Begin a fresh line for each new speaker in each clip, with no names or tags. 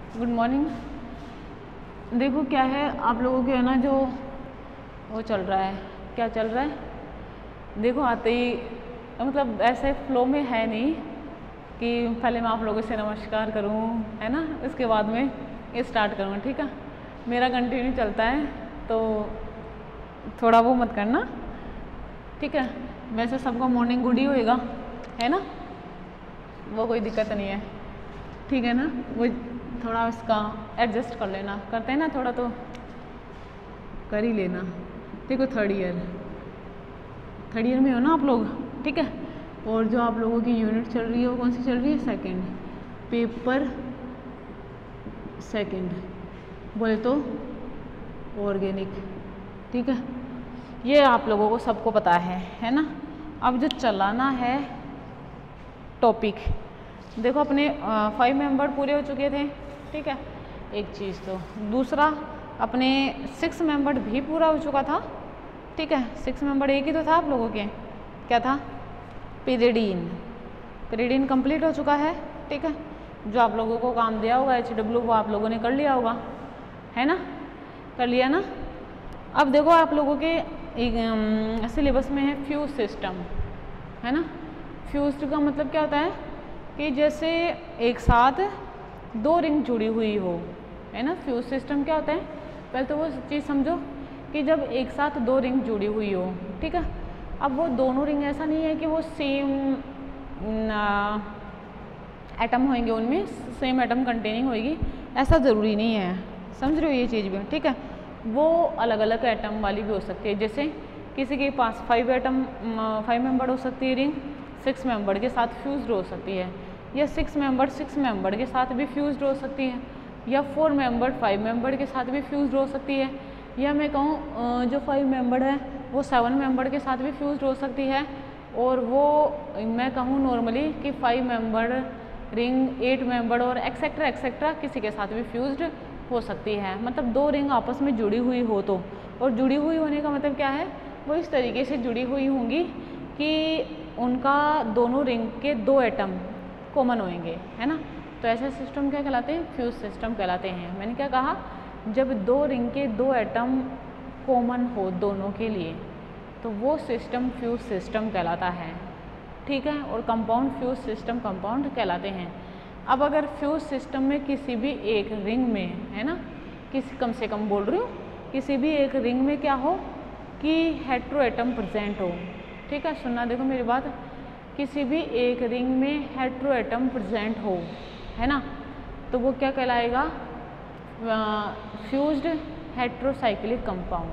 Good morning. देखो क्या है, आप लोगों के है ना जो वो चल रहा है, क्या चल रहा है। देखो आते ही मतलब ऐसे फ्लो में है नहीं कि पहले मैं आप लोगों से नमस्कार करूं, है ना, उसके बाद में स्टार्ट करूँ। ठीक है, मेरा कंटिन्यू चलता है तो थोड़ा वो मत करना। ठीक है, वैसे सबका मॉर्निंग गुड ही होएगा, है ना, वो कोई दिक्कत नहीं है। ठीक है ना, वो थोड़ा उसका एडजस्ट कर लेना, करते हैं ना थोड़ा तो कर ही लेना। देखो थर्ड ईयर में हो ना आप लोग, ठीक है। और जो आप लोगों की यूनिट चल रही है वो कौन सी चल रही है? सेकंड, पेपर सेकंड बोले तो ऑर्गेनिक। ठीक है, ये आप लोगों को सबको पता है ना। अब जो चलाना है टॉपिक, देखो अपने 5 मेंबर पूरे हो चुके थे, ठीक है, एक चीज़। तो दूसरा अपने 6 मेंबर भी पूरा हो चुका था, ठीक है। 6 मेंबर एक ही तो था आप लोगों के, क्या था? पीरियडीन कंप्लीट हो चुका है, ठीक है। जो आप लोगों को काम दिया होगा HW वो आप लोगों ने कर लिया होगा, है ना, कर लिया ना। अब देखो आप लोगों के सिलेबस में है फ्यूज सिस्टम, है ना। फ्यूज का मतलब क्या होता है कि जैसे एक साथ 2 रिंग जुड़ी हुई हो, है ना। फ्यूज सिस्टम क्या होता है, पहले तो वो चीज़ समझो कि जब एक साथ 2 रिंग जुड़ी हुई हो, ठीक है। अब वो दोनों रिंग ऐसा नहीं है कि वो सेम एटम होंगे, उनमें सेम एटम कंटेनिंग होगी, ऐसा ज़रूरी नहीं है, समझ रहे हो ये चीज़ भी, ठीक है। वो अलग अलग एटम वाली भी हो सकती है। जैसे किसी के पास 5 मेंबर हो सकती है रिंग, 6 मेंबर के साथ फ्यूज्ड हो सकती है, या 6 मेंबर के साथ भी फ्यूज्ड हो सकती है, या 4 मेंबर 5 मेंबर के साथ भी फ्यूज्ड हो सकती है, या मैं कहूँ जो 5 मेंबर है वो 7 मेंबर के साथ भी फ्यूज्ड हो सकती है, और वो मैं कहूँ नॉर्मली कि 5 मेंबर रिंग 8 मेंबर और एक्सेट्रा किसी के साथ भी फ्यूज्ड हो सकती है। मतलब 2 रिंग आपस में जुड़ी हुई हो तो, और जुड़ी हुई होने का मतलब क्या है, वो इस तरीके से जुड़ी हुई होंगी कि उनका दोनों रिंग के 2 एटम कॉमन होंगे, है ना। तो ऐसे सिस्टम क्या कहलाते हैं? फ्यूज सिस्टम कहलाते हैं। मैंने क्या कहा, जब 2 रिंग के 2 एटम कॉमन हो दोनों के लिए तो वो सिस्टम फ्यूज सिस्टम कहलाता है, ठीक है। और कंपाउंड फ्यूज सिस्टम कंपाउंड कहलाते हैं। अब अगर फ्यूज सिस्टम में किसी भी एक रिंग में, है ना, कम से कम बोल रही हूँ, किसी भी एक रिंग में क्या हो कि हेट्रो एटम प्रेजेंट हो, ठीक है, सुनना देखो मेरी बात, किसी भी एक रिंग में हेट्रो एटम प्रेजेंट हो, है ना, तो वो क्या कहलाएगा? Fused heterocyclic compound.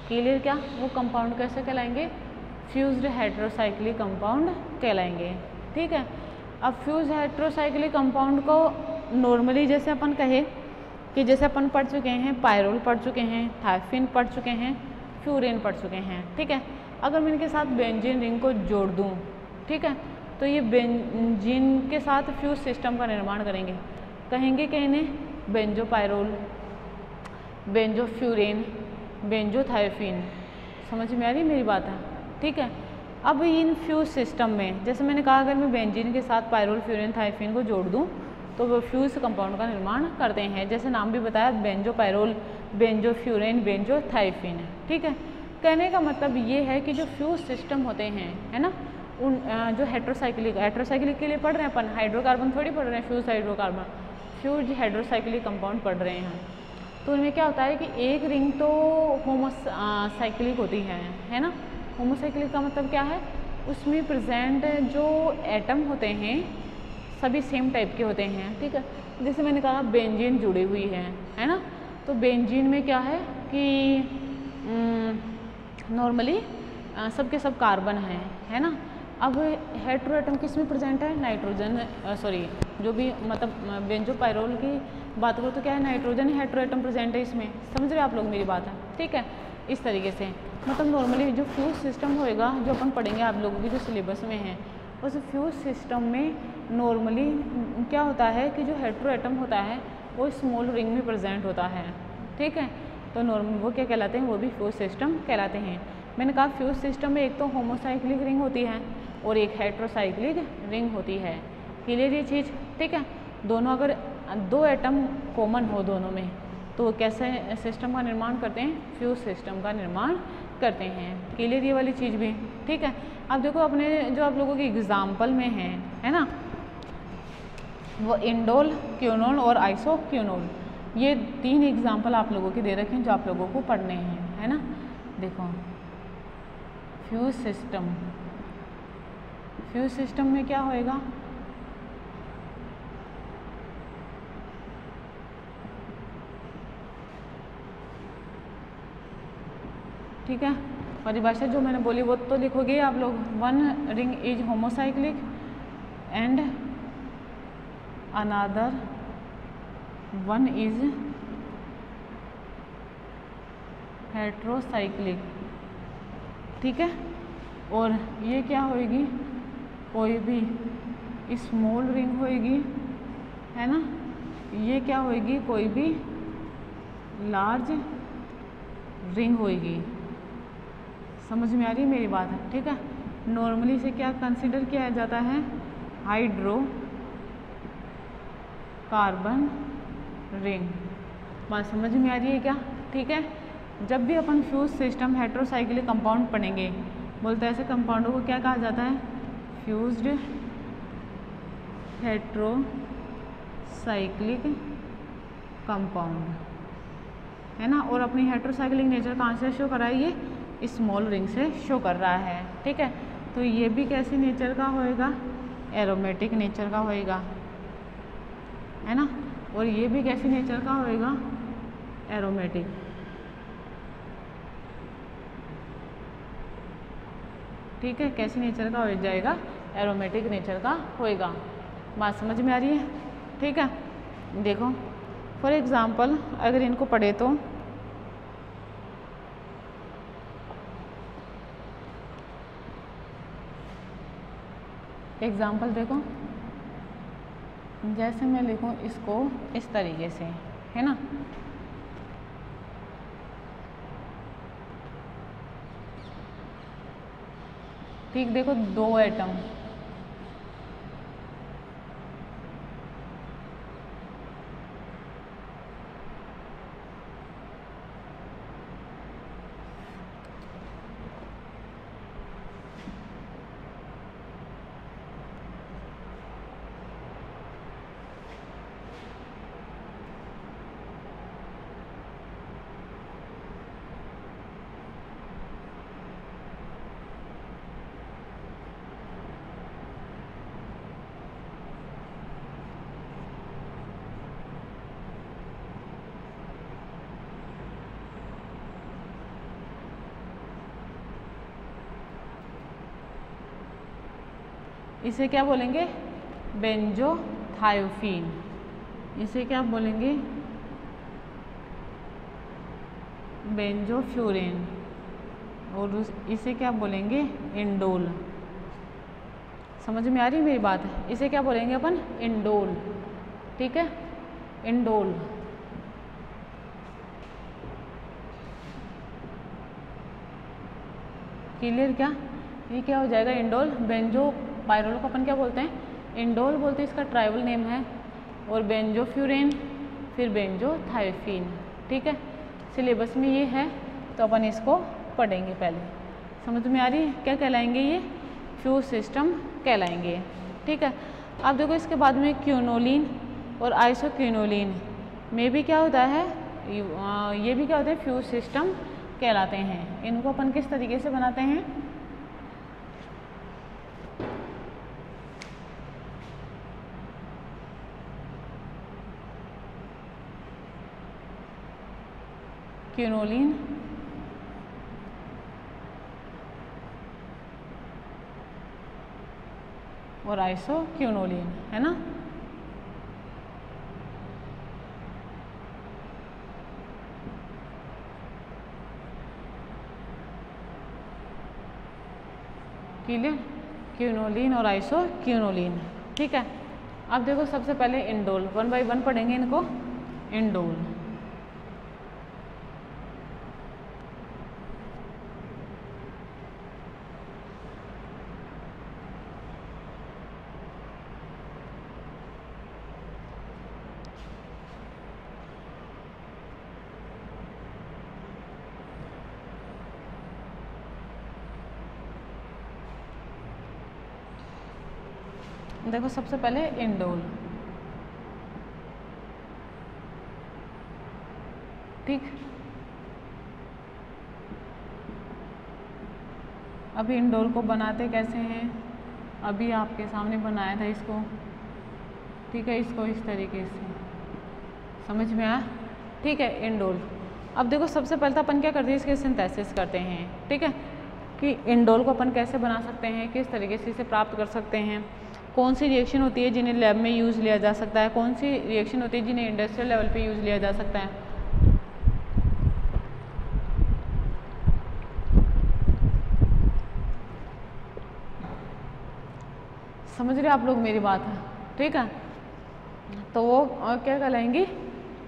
क्लियर? क्या वो कंपाउंड कैसे कहलाएंगे? फ्यूज्ड हेट्रोसाइक्लिक कंपाउंड कहलाएंगे, ठीक है। अब फ्यूज हेट्रोसाइक्लिक कंपाउंड को नॉर्मली जैसे अपन कहे कि जैसे अपन पढ़ चुके हैं, पायरोल पढ़ चुके हैं, थायफिन पढ़ चुके हैं, फ्यूरेन पढ़ चुके हैं, ठीक है। अगर मैं इनके साथ बेंजीन रिंग को जोड़ दूँ, ठीक है, तो ये बेंजीन के साथ फ्यूज सिस्टम का निर्माण करेंगे। कहेंगे कि इन्हें बेंजोपायरोल, बेंजोफ्यूरेन, बेंजोथायफिन। समझ में आ रही मेरी बात है? ठीक है। अब इन फ्यूज सिस्टम में जैसे मैंने कहा, अगर मैं बेंजीन के साथ पायरोल, फ्यूरेन, थायफिन को जोड़ दूं तो वो फ्यूज कंपाउंड का निर्माण करते हैं। जैसे नाम भी बताया, बेंजोपायरोल, बेंजोफ्यूरेन, बेंजोथायफिन, ठीक है। कहने का मतलब ये है कि जो फ्यूज सिस्टम होते हैं, है ना, उन जो हेट्रोसाइक्लिक के लिए पढ़ रहे हैं अपन, हाइड्रोकार्बन थोड़ी पढ़ रहे हैं, fuse hydrocarbon, fuse hydrocyclic compound पढ़ रहे हैं। तो उनमें क्या होता है कि एक रिंग तो होमोसाइक्लिक होती है ना। होमोसाइक्लिक का मतलब क्या है? उसमें प्रेजेंट जो एटम होते हैं सभी सेम टाइप के होते हैं, ठीक है। जैसे मैंने कहा बेंजीन जुड़ी हुई है ना, तो बेंजीन में क्या है कि नॉर्मली सबके सब कार्बन है ना। अब हेट्रो एटम किस में प्रेजेंट है? नाइट्रोजन, जो भी मतलब बेंजोपायरोल की बात करो तो क्या है, नाइट्रोजन हेट्रो एटम प्रेजेंट है इसमें। समझ रहे हो आप लोग मेरी बात है? ठीक है, इस तरीके से मतलब नॉर्मली जो फ्यूज सिस्टम होएगा, जो अपन पढ़ेंगे आप लोगों की जो सिलेबस में है, उस फ्यूज सिस्टम में नॉर्मली क्या होता है कि जो हेट्रो एटम होता है वो स्मॉल रिंग में प्रेजेंट होता है, ठीक है। तो नॉर्मल वो क्या कहलाते हैं? वो भी फ्यूज सिस्टम कहलाते हैं। मैंने कहा फ्यूज सिस्टम में एक तो होमोसाइक्लिक रिंग होती है और एक हेट्रोसाइक्लिक रिंग होती है। क्लियर ये चीज़? ठीक है। दोनों अगर दो एटम कॉमन हो दोनों में, तो कैसे सिस्टम का निर्माण करते हैं, फ्यूज सिस्टम का निर्माण करते हैं। क्लियर ये वाली चीज़ भी, ठीक है। अब देखो अपने जो आप लोगों की एग्जाम्पल में है ना, वो इंडोल, क्यूनोल और आइसोक्यूनोल, ये 3 एग्जाम्पल आप लोगों के दे रखे हैं जो आप लोगों को पढ़ने हैं, है ना। देखो फ्यूज सिस्टम में क्या होएगा, ठीक है। परिभाषा जो मैंने बोली वो तो लिखोगे आप लोग। 1 ring is homocyclic and another 1 is heterocyclic, ठीक है। और ये क्या होएगी, कोई भी स्मॉल रिंग होएगी, है ना। ये क्या होएगी, कोई भी लार्ज रिंग होएगी। समझ में आ रही है मेरी बात, ठीक है। नॉर्मली इसे क्या कंसिडर किया जाता है, हाइड्रो कार्बन रिंग। बात समझ में आ रही है क्या, ठीक है। जब भी अपन फ्यूज सिस्टम हेट्रोसाइक्लिक कंपाउंड पढ़ेंगे, बोलते हैं ऐसे कंपाउंडों को क्या कहा जाता है, फ्यूज्ड हेट्रोसाइक्लिक कंपाउंड, है ना। और अपनी हेट्रोसाइक्लिक नेचर कहाँ से शो कर रहा है, ये स्मॉल रिंग से शो कर रहा है, ठीक है। तो ये भी कैसी नेचर का होएगा, एरोमेटिक नेचर का होएगा, है ना। और ये भी कैसी नेचर का होएगा, एरोमेटिक, ठीक है। कैसी नेचर का हो जाएगा, एरोमेटिक नेचर का होएगा। बात समझ में आ रही है, ठीक है। देखो फॉर एग्जांपल अगर इनको पढ़े तो एग्जाम्पल देखो, जैसे मैं लिखूं इसको इस तरीके से, है ना। ठीक, देखो 2 एटम, इसे क्या बोलेंगे, बेंजोथायोफीन। इसे क्या बोलेंगे, बेंजोफ्यूरेन। और इसे क्या बोलेंगे, इंडोल। समझ में आ रही है मेरी बात, इसे क्या बोलेंगे अपन, इंडोल, ठीक है, इंडोल। क्लियर क्या, ये क्या हो जाएगा, इंडोल। बेंजो पायरोल को अपन क्या बोलते हैं, इंडोल बोलते हैं, इसका ट्राइबल नेम है। और बेंजोफ्यूरेन, फिर बेंजोथायोफीन, ठीक है। सिलेबस में ये है तो अपन इसको पढ़ेंगे पहले। समझ में आ रही है, क्या कहलाएंगे ये, फ्यूज सिस्टम कहलाएंगे, ठीक है। अब देखो इसके बाद में क्यूनोलिन और आइसोक्यूनोलिन में भी क्या होता है, ये भी क्या होते हैं, फ्यूज सिस्टम कहलाते हैं। इनको अपन किस तरीके से बनाते हैं, क्यूनोलिन और आइसोक्यूनोलिन, है ना। क्लियर, क्यूनोलिन और आइसोक्यूनोलिन, ठीक है। अब देखो सबसे पहले इंडोल, 1 बाय 1 पढ़ेंगे इनको। इंडोल, देखो सबसे पहले इंडोल, ठीक। अभी इंडोल को बनाते कैसे हैं, अभी आपके सामने बनाया था इसको, ठीक है। इसको इस तरीके से समझ में आया, ठीक है। इंडोल, अब देखो सबसे पहले तो अपन क्या करते हैं, इसके सिंथेसिस करते हैं, ठीक है। कि इंडोल को अपन कैसे बना सकते हैं, किस तरीके से इसे प्राप्त कर सकते हैं, कौन सी रिएक्शन होती है जिन्हें लैब में यूज़ लिया जा सकता है, कौन सी रिएक्शन होती है जिन्हें इंडस्ट्रियल लेवल पे यूज़ लिया जा सकता है। समझ रहे आप लोग मेरी बात है, ठीक है। तो वो क्या कहलाएंगी,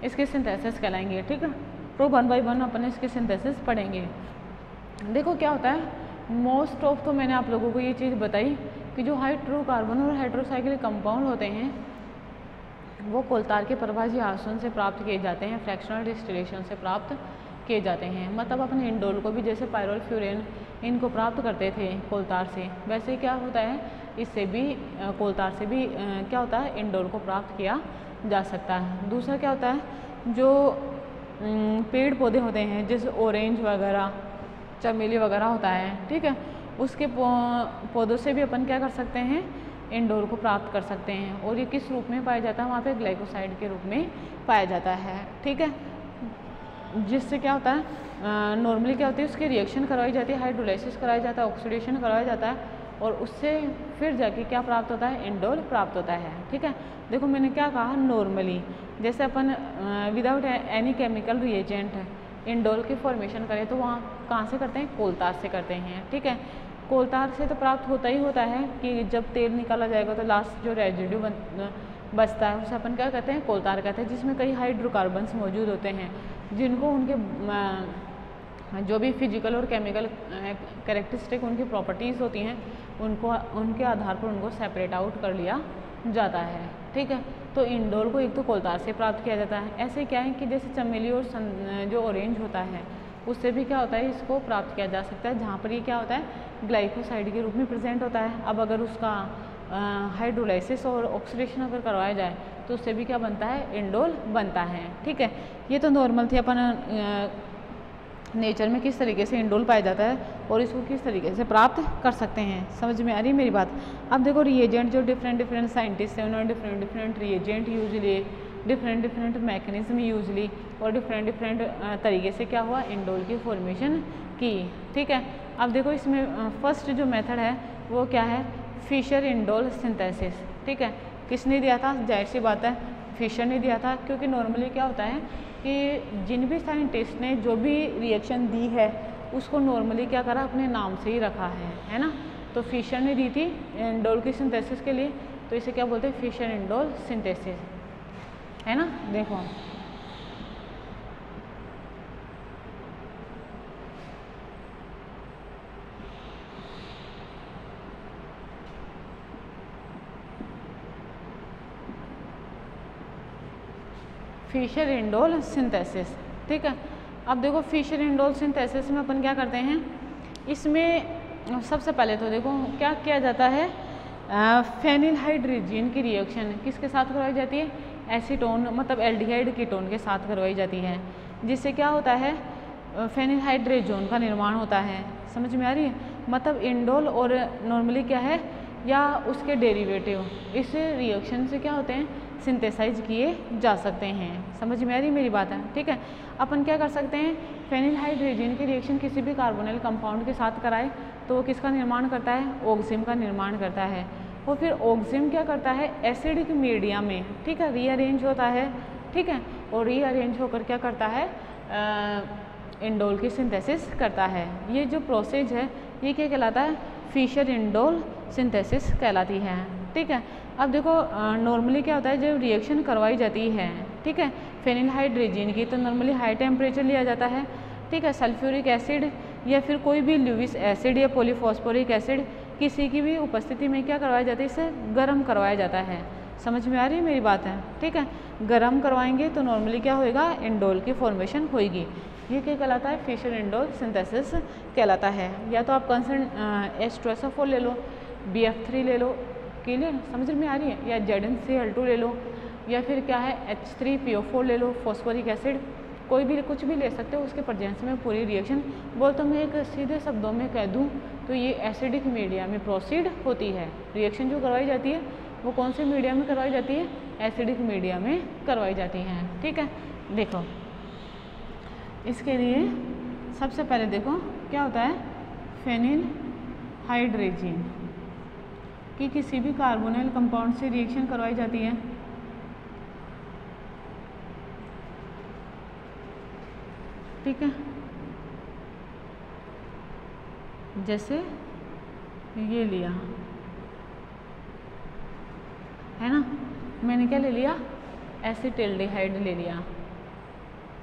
इसके सिंथेसिस कहलाएंगे, ठीक है। तो 1 बाय 1 अपन इसके सिंथेसिस पढ़ेंगे। देखो क्या होता है, मोस्ट ऑफ तो मैंने आप लोगों को ये चीज़ बताई कि जो हाइड्रोकार्बन और हाइड्रोसाइक्लिक कंपाउंड होते हैं वो कोलतार के प्रभाजी आसवन से प्राप्त किए जाते हैं, फ्रैक्शनल डिस्टिलेशन से प्राप्त किए जाते हैं। मतलब अपन इंडोल को भी जैसे पायरोल फ्यूरेन इनको प्राप्त करते थे कोलतार से, वैसे क्या होता है इससे भी कोलतार से भी क्या होता है, इंडोल को प्राप्त किया जा सकता है। दूसरा क्या होता है, जो पेड़ पौधे होते हैं जैसे ऑरेंज वगैरह, चमेली वगैरह होता है, ठीक है, उसके पौधों से भी अपन क्या कर सकते हैं, इंडोल को प्राप्त कर सकते हैं। और ये किस रूप में पाया जाता है, वहाँ पे ग्लाइकोसाइड के रूप में पाया जाता है, ठीक है। जिससे क्या होता है, नॉर्मली क्या होती है, उसकी रिएक्शन करवाई जाती है, हाइड्रोलाइसिस कराया जाता है, ऑक्सीडेशन करवाया जाता है, और उससे फिर जाके क्या प्राप्त होता है, इंडोल प्राप्त होता है, ठीक है। देखो मैंने क्या कहा, नॉर्मली जैसे अपन without any chemical reagent indole की फॉर्मेशन करें तो वहाँ कहाँ से करते हैं, कोलतार से करते हैं, ठीक है। कोलतार से तो प्राप्त होता ही होता है कि जब तेल निकाला जाएगा तो लास्ट जो रेजिड्यू बचता है उसे अपन क्या कहते हैं, कोलतार कहते हैं, जिसमें कई हाइड्रोकार्बन्स मौजूद होते हैं जिनको उनके जो भी फिजिकल और केमिकल कैरेक्टरिस्टिक उनकी प्रॉपर्टीज़ होती हैं उनके आधार पर उनको सेपरेट आउट कर लिया जाता है, ठीक है। तो इंडोल को एक तो कोलतार से प्राप्त किया जाता है। ऐसे क्या है कि जैसे चमेली और जो ऑरेंज होता है उससे भी क्या होता है, इसको प्राप्त किया जा सकता है, जहाँ पर ये क्या होता है, ग्लाइकोसाइड के रूप में प्रेजेंट होता है। अब अगर उसका हाइड्रोलाइसिस और ऑक्सीडेशन अगर करवाया जाए तो उससे भी क्या बनता है, इंडोल बनता है, ठीक है। ये तो नॉर्मल थी अपन नेचर में किस तरीके से इंडोल पाया जाता है और इसको किस तरीके से प्राप्त कर सकते हैं, समझ में आ रही है मेरी बात। अब देखो रिएजेंट, जो डिफरेंट साइंटिस्ट हैं उन्होंने डिफरेंट रिएजेंट यूज लिए, डिफरेंट मैकेनिज्म यूज ली और डिफरेंट तरीके से क्या हुआ, इंडोल की फॉर्मेशन की, ठीक है। अब देखो इसमें फर्स्ट जो मेथड है वो क्या है, फिशर इंडोल सिंथेसिस, ठीक है। किसने दिया था, जाहिर सी बात है फिशर ने दिया था, क्योंकि नॉर्मली क्या होता है कि जिन भी साइंटिस्ट ने जो भी रिएक्शन दी है उसको नॉर्मली क्या करा, अपने नाम से ही रखा है ना। तो फिशर ने दी थी इंडोल की सिंथेसिस के लिए, तो इसे क्या बोलते हैं, फिशर इंडोल सिंथेसिस, है ना। देखो फिशर इंडोल सिंथेसिस, ठीक है। अब देखो फिशर इंडोल सिंथेसिस में अपन क्या करते हैं, इसमें सबसे पहले तो देखो क्या किया जाता है, फेनिल हाइड्रोजन की रिएक्शन किसके साथ करवाई जाती है, एसीटोन मतलब एल्डिहाइड कीटोन के साथ करवाई जाती है, जिससे क्या होता है, फेनिल हाइड्रोजन का निर्माण होता है, समझ में आ रही है। मतलब इंडोल और नॉर्मली क्या है या उसके डेरिवेटिव इस रिएक्शन से क्या होते हैं, सिंथेसाइज किए जा सकते हैं, समझ में आ रही मेरी बात है, ठीक है। अपन क्या कर सकते हैं, फेनिल हाइड्रोजन की रिएक्शन किसी भी कार्बोनिल कंपाउंड के साथ कराए तो वो किसका निर्माण करता है, ऑक्सिम का निर्माण करता है। और फिर ऑक्सिम क्या करता है, एसिडिक मीडिया में, ठीक है, रीअरेंज होता है, ठीक है, और रीअरेंज होकर क्या करता है, इंडोल की सिंथेसिस करता है। ये जो प्रोसेस है ये क्या कहलाता है, फिशर इंडोल सिंथेसिस कहलाती है, ठीक है। अब देखो नॉर्मली क्या होता है, जब रिएक्शन करवाई जाती है, ठीक है, फेनिल हाइड्रोजन की, तो नॉर्मली हाई टेम्परेचर लिया जाता है, ठीक है। सल्फ्यूरिक एसिड या फिर कोई भी ल्यूविस एसिड या पॉलीफॉस्फोरिक एसिड किसी की भी उपस्थिति में क्या करवाया जाता है, इसे गर्म करवाया जाता है, समझ में आ रही है मेरी बात है, ठीक है। गर्म करवाएंगे तो नॉर्मली क्या होएगा, इंडोल की फॉर्मेशन होएगी। ये क्या कहलाता है, फिशर इंडोल सिंथेसिस कहलाता है। या तो आप कंसर्न H2SO4 ले लो, BF3 ले लो, क्लियर, समझ में आ रही है। या ZnCl2 ले लो, या फिर क्या है H3PO4 ले लो, फॉस्फोरिक एसिड, कोई भी कुछ भी ले सकते हो। उसके प्रेजेंस में पूरी रिएक्शन बोल तो मैं एक सीधे शब्दों में कह दूं तो ये एसिडिक मीडिया में प्रोसीड होती है। रिएक्शन जो करवाई जाती है वो कौन से मीडिया में करवाई जाती है? एसिडिक मीडिया में करवाई जाती हैं। ठीक है, देखो इसके लिए सबसे पहले देखो क्या होता है, फेनिल हाइड्रेजिन की किसी भी कार्बोनिल कंपाउंड से रिएक्शन करवाई जाती है। ठीक है, जैसे ये लिया है ना, मैंने क्या ले लिया? एसिटिल्डिहाइड ले लिया।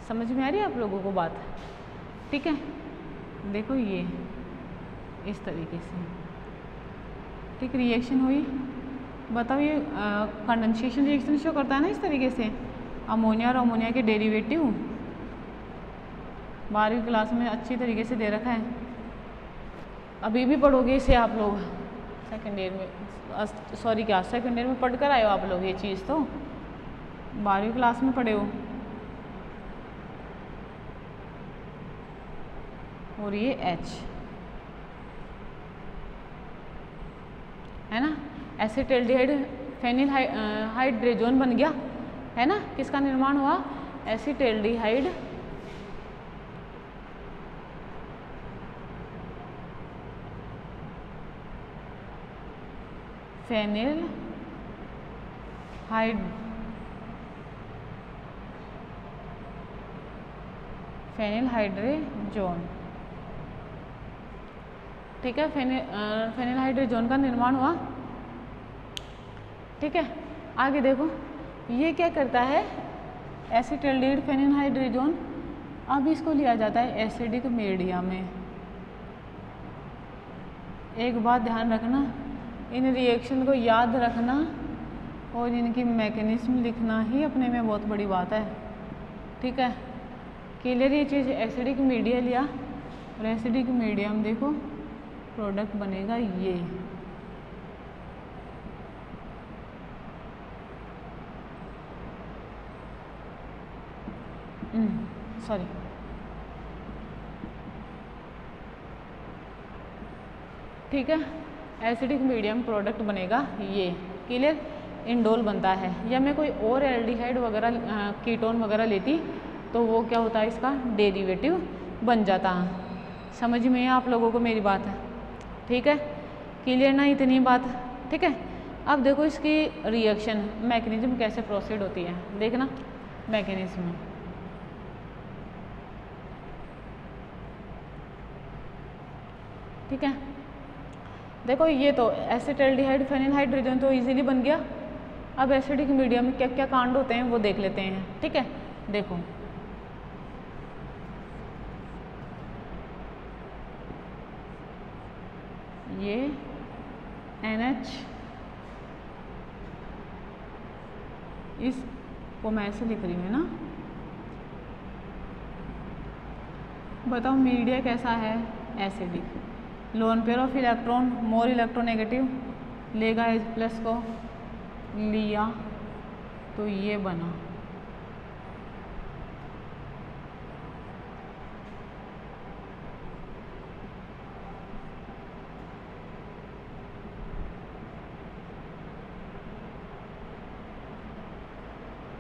समझ में आ रही है आप लोगों को बात? ठीक है, देखो ये इस तरीके से, ठीक, रिएक्शन हुई। बताओ ये कंडेंसेशन रिएक्शन शो करता है ना इस तरीके से, अमोनिया और अमोनिया के डेरिवेटिव 12वीं क्लास में अच्छी तरीके से दे रखा है, अभी भी पढ़ोगे इसे आप लोग सेकेंड ईयर में, सॉरी क्या सेकेंड ईयर में पढ़ कर आए हो आप लोग ये चीज़, तो 12वीं क्लास में पढ़े हो। और ये H है ना, एसिटिल्डिहाइड फेनिल हाइड्रेजोन बन गया है ना, किसका निर्माण हुआ? एसिटिल्डिहाइड फेनिल हाइड्रेजोन। ठीक है, फेनिल हाइड्रेजोन का निर्माण हुआ। ठीक है, आगे देखो ये क्या करता है, एसिटिल्डिहाइड फेनिल हाइड्रेजोन, अब इसको लिया जाता है एसिडिक मीडिया में। एक बात ध्यान रखना, इन रिएक्शन को याद रखना और इनकी मैकेनिज्म लिखना ही अपने में बहुत बड़ी बात है। ठीक है, क्लियर ये चीज़। एसिडिक मीडिया लिया और एसिडिक मीडियम देखो प्रोडक्ट बनेगा ये, सॉरी ठीक है, एसिडिक मीडियम प्रोडक्ट बनेगा ये, क्लियर। इंडोल बनता है, या मैं कोई और एल्डिहाइड वगैरह कीटोन वगैरह लेती तो वो क्या होता है, इसका डेरिवेटिव बन जाता। समझ में है आप लोगों को मेरी बात है? ठीक है, क्लियर ना इतनी बात? ठीक है, अब देखो इसकी रिएक्शन मैकेनिज्म कैसे प्रोसीड होती है, देखना मैकेनिज्म। ठीक है, देखो ये तो एसिटिल्डिहाइड फेनिल हाइड्रोजन तो इजीली बन गया। अब एसिडिक मीडियम में क्या क्या कांड होते हैं वो देख लेते हैं। ठीक है, देखो ये NH, इसको मैं ऐसे लिख रही हूँ ना, बताओ मीडिया कैसा है? Acidic. Lone pair of electron more electronegative लेगा H प्लस को, लिया तो ये बना।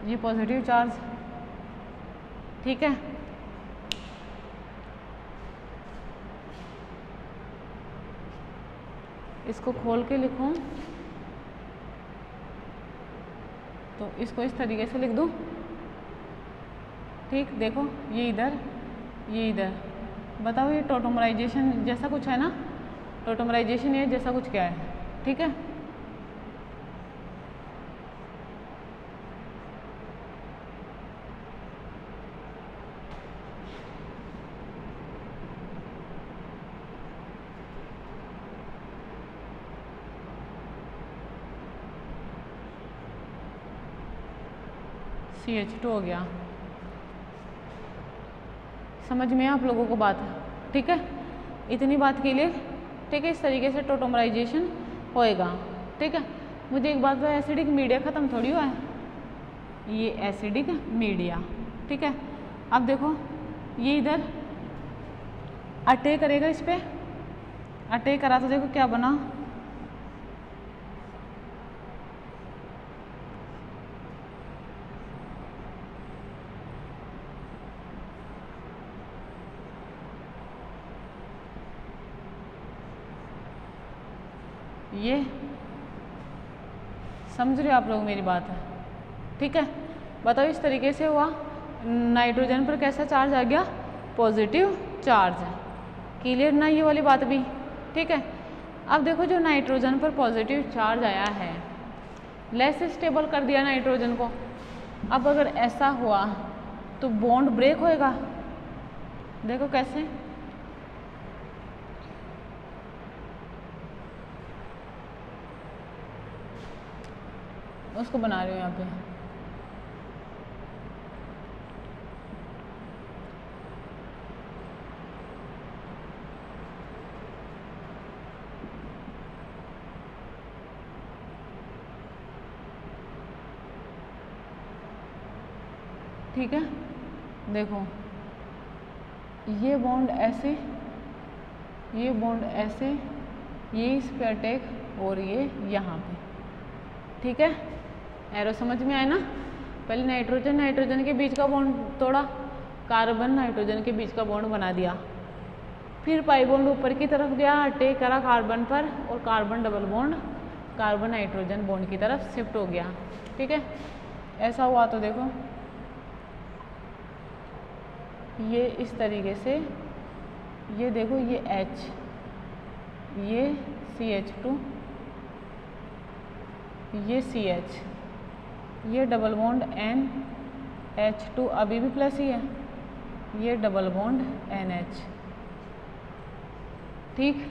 ये पॉजिटिव चार्ज। ठीक है, इसको खोल के लिखूं तो इसको इस तरीके से लिख दूं। ठीक, देखो ये इधर ये इधर, बताओ ये टोटोमराइजेशन जैसा कुछ है ना, टोटोमराइजेशन ये जैसा कुछ क्या है? ठीक है, CH2 हो गया। समझ में आप लोगों को बात? ठीक है, इतनी बात के लिए। ठीक है, इस तरीके से टोटोमराइजेशन होएगा। ठीक है, मुझे एक बात बताओ, एसिडिक मीडिया ख़त्म थोड़ी हुआ है, ये एसिडिक मीडिया, ठीक है। अब देखो ये इधर अटैक करेगा, इस पर अटैक करा तो देखो क्या बना, ये समझ रहे हो आप लोग मेरी बात है, ठीक है। बताओ इस तरीके से हुआ, नाइट्रोजन पर कैसा चार्ज आ गया, पॉजिटिव चार्ज है, क्लियर ना ये वाली बात भी, ठीक है। अब देखो जो नाइट्रोजन पर पॉजिटिव चार्ज आया है, लेस स्टेबल कर दिया नाइट्रोजन को। अब अगर ऐसा हुआ तो बॉन्ड ब्रेक होएगा, देखो कैसे, उसको बना रही हूँ यहाँ पे, ठीक है। देखो ये बॉन्ड ऐसे, ये बॉन्ड ऐसे, ये इस पे अटैक और ये यहाँ पे, ठीक है। एरो समझ में आया ना, पहले नाइट्रोजन नाइट्रोजन के बीच का बॉन्ड तोड़ा, कार्बन नाइट्रोजन के बीच का बॉन्ड बना दिया, फिर पाई बॉन्ड ऊपर की तरफ गया, अटैक करा कार्बन पर, और carbon double bond carbon nitrogen bond की तरफ शिफ्ट हो गया, ठीक है। ऐसा हुआ तो देखो ये इस तरीके से, ये देखो ये H, ये CH2, ये CH, ये डबल बॉन्ड NH2 अभी भी प्लस ही है, ये डबल बॉन्ड NH, ठीक।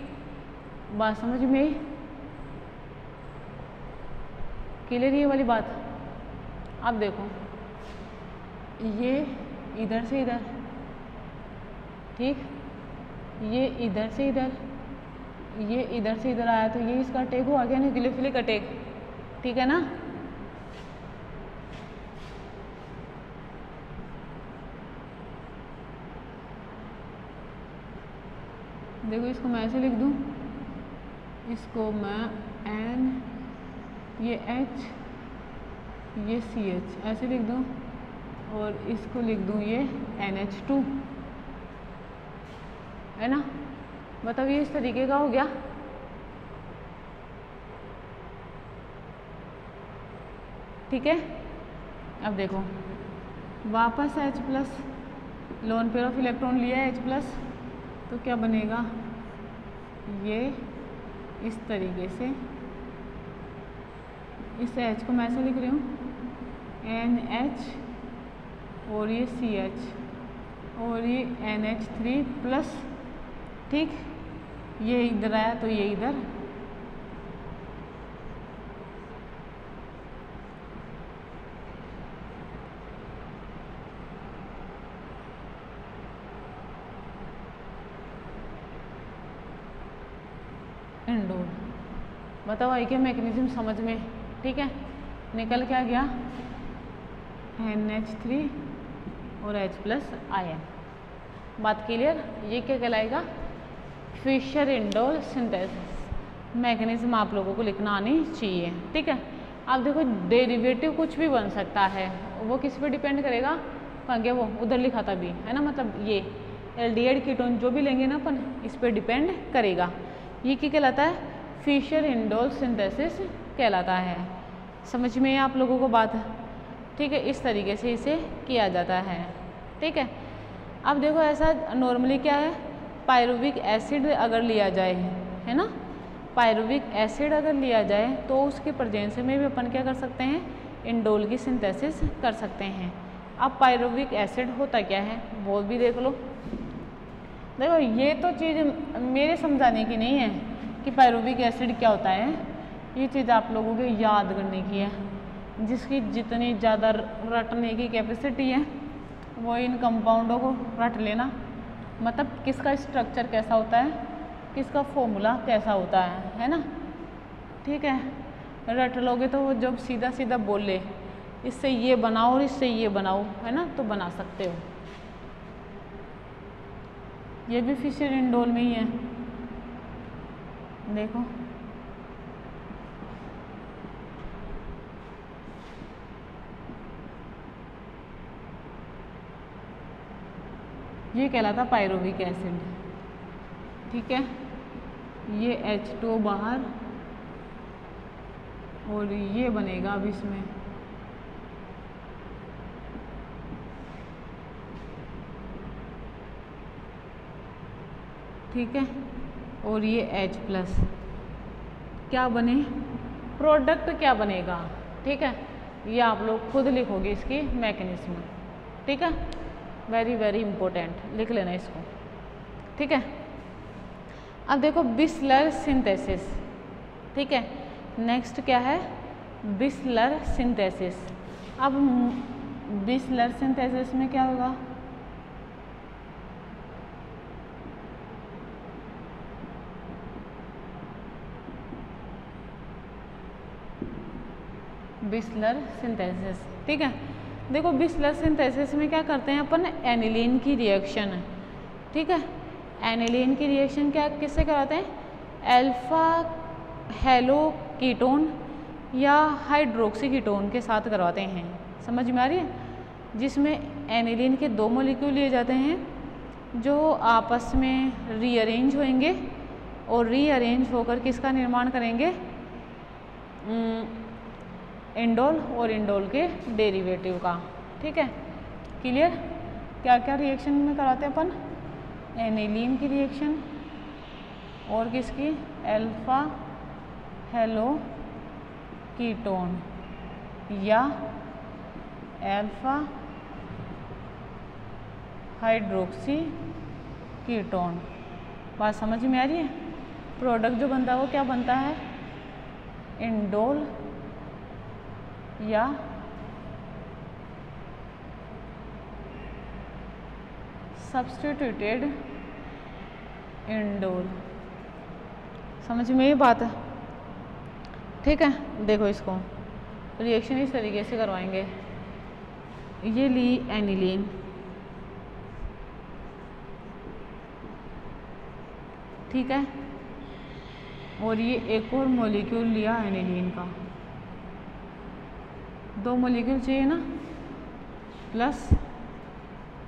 बात समझ में आई, क्लियर ये वाली बात। अब देखो ये इधर से इधर, ठीक, ये इधर से इधर, ये इधर से इधर आया तो ये इसका अटैक हुआ गया, न्यूक्लियोफिलिक अटैक, ठीक है ना। देखो इसको मैं ऐसे लिख दूँ, इसको मैं N, ये H, ये CH ऐसे लिख दूँ, और इसको लिख दूँ ये NH2, है ना। बताओ ये इस तरीके का हो गया, ठीक है। अब देखो वापस H plus, lone pair of electron लिया H प्लस, तो क्या बनेगा, ये इस तरीके से, इस H को मैं ऐसे लिख रही हूँ NH, और ये CH, और ये NH3 प्लस, ठीक। ये इधर आया तो ये इधर, इंडोर। बताओ आई क्या मैकेनिज्म समझ में, ठीक है। निकल क्या गया NH3 और H प्लस आयन, बात क्लियर। ये क्या कहलाएगा, फिशर इंडोल सिंथेसिस मैकेनिज्म आप लोगों को लिखना आनी चाहिए, ठीक है। अब देखो डेरिवेटिव कुछ भी बन सकता है, वो किस पे डिपेंड करेगा, कहाँ गया वो, उधर लिखा था भी, है ना। मतलब ये एल्डिहाइड कीटोन जो भी लेंगे ना अपन, इस पे डिपेंड करेगा। ये क्या कहलाता है, फिशर इंडोल सिंथेसिस कहलाता है। समझ में आप लोगों को बात, ठीक है। इस तरीके से इसे किया जाता है, ठीक है। अब देखो ऐसा नॉर्मली क्या है, पायरुविक एसिड अगर लिया जाए, है ना, पायरुविक एसिड अगर लिया जाए तो उसके प्रेजेंस में भी अपन क्या कर सकते हैं, इंडोल की सिंथेसिस कर सकते हैं। अब पायरुविक एसिड होता क्या है वो भी देख लो। देखो ये तो चीज़ मेरे समझाने की नहीं है कि पायरुविक एसिड क्या होता है, ये चीज़ आप लोगों को याद करने की है। जिसकी जितनी ज़्यादा रटने की कैपेसिटी है वो इन कंपाउंडों को रट लेना, मतलब किसका स्ट्रक्चर कैसा होता है, किसका फॉर्मूला कैसा होता है ना, ठीक है। रट लोगे तो वो जब सीधा सीधा बोले इससे ये बनाओ और इससे ये बनाओ, है ना, तो बना सकते हो। ये भी फिशर इंडोल में ही है, देखो। ये कहलाता पायरुविक एसिड, ठीक है। ये H2O बाहर और ये बनेगा अब इसमें, ठीक है। और ये H+, क्या बने, प्रोडक्ट क्या बनेगा, ठीक है। ये आप लोग खुद लिखोगे इसकी मैकेनिज्म, ठीक है। वेरी वेरी इंपॉर्टेंट, लिख लेना इसको, ठीक है। अब देखो बिस्लर सिंथेसिस, ठीक है। नेक्स्ट क्या है, बिस्लर सिंथेसिस। अब बिस्लर सिंथेसिस में क्या होगा, बिस्लर सिंथेसिस, ठीक है। देखो बिस्लर सिंथेसिस में क्या करते हैं अपन, एनिलीन की रिएक्शन है, ठीक है। एनिलीन की रिएक्शन क्या किससे कराते हैं, अल्फा हेलो कीटोन या हाइड्रोक्सी कीटोन के साथ करवाते हैं, समझ में आ रही है। जिसमें एनिलीन के 2 मॉलिक्यूल लिए जाते हैं जो आपस में रीअरेंज होंगे और रीअरेंज होकर किसका निर्माण करेंगे, इंडोल और इंडोल के डेरिवेटिव का, ठीक है। क्लियर। क्या क्या रिएक्शन में कराते हैं अपन, एनिलीन की रिएक्शन और किसकी, अल्फा हेलो कीटोन या अल्फा हाइड्रोक्सी कीटोन। बात समझ में आ रही है। प्रोडक्ट जो बनता है वो क्या बनता है, इंडोल या सब्स्टिट्यूटेड इंडोल। समझ में ये बात है, ठीक है। देखो इसको रिएक्शन इस तरीके से करवाएंगे। ये ली एनिलीन, ठीक है। और ये एक और मॉलिक्यूल लिया एनिलीन का, 2 मॉलिक्यूल चाहिए ना, प्लस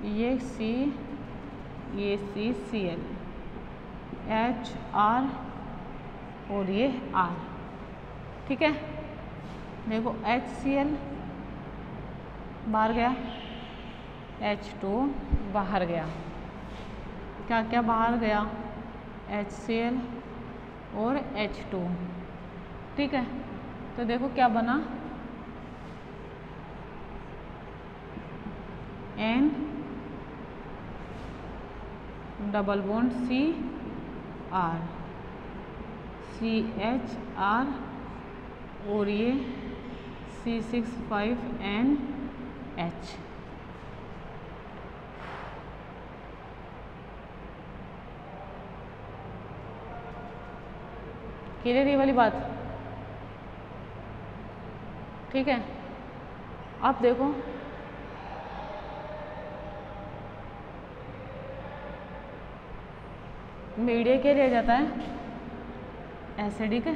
ये CCl HR और ये R, ठीक है। देखो HCl बाहर गया, H2 बाहर गया, क्या क्या बाहर गया, HCl और H2, ठीक है। तो देखो क्या बना, N double bond CR CHR और ये C6H5NH, क्लियर ये वाली बात, ठीक है। अब देखो मीडिया क्या लिया जाता है, एसिडिक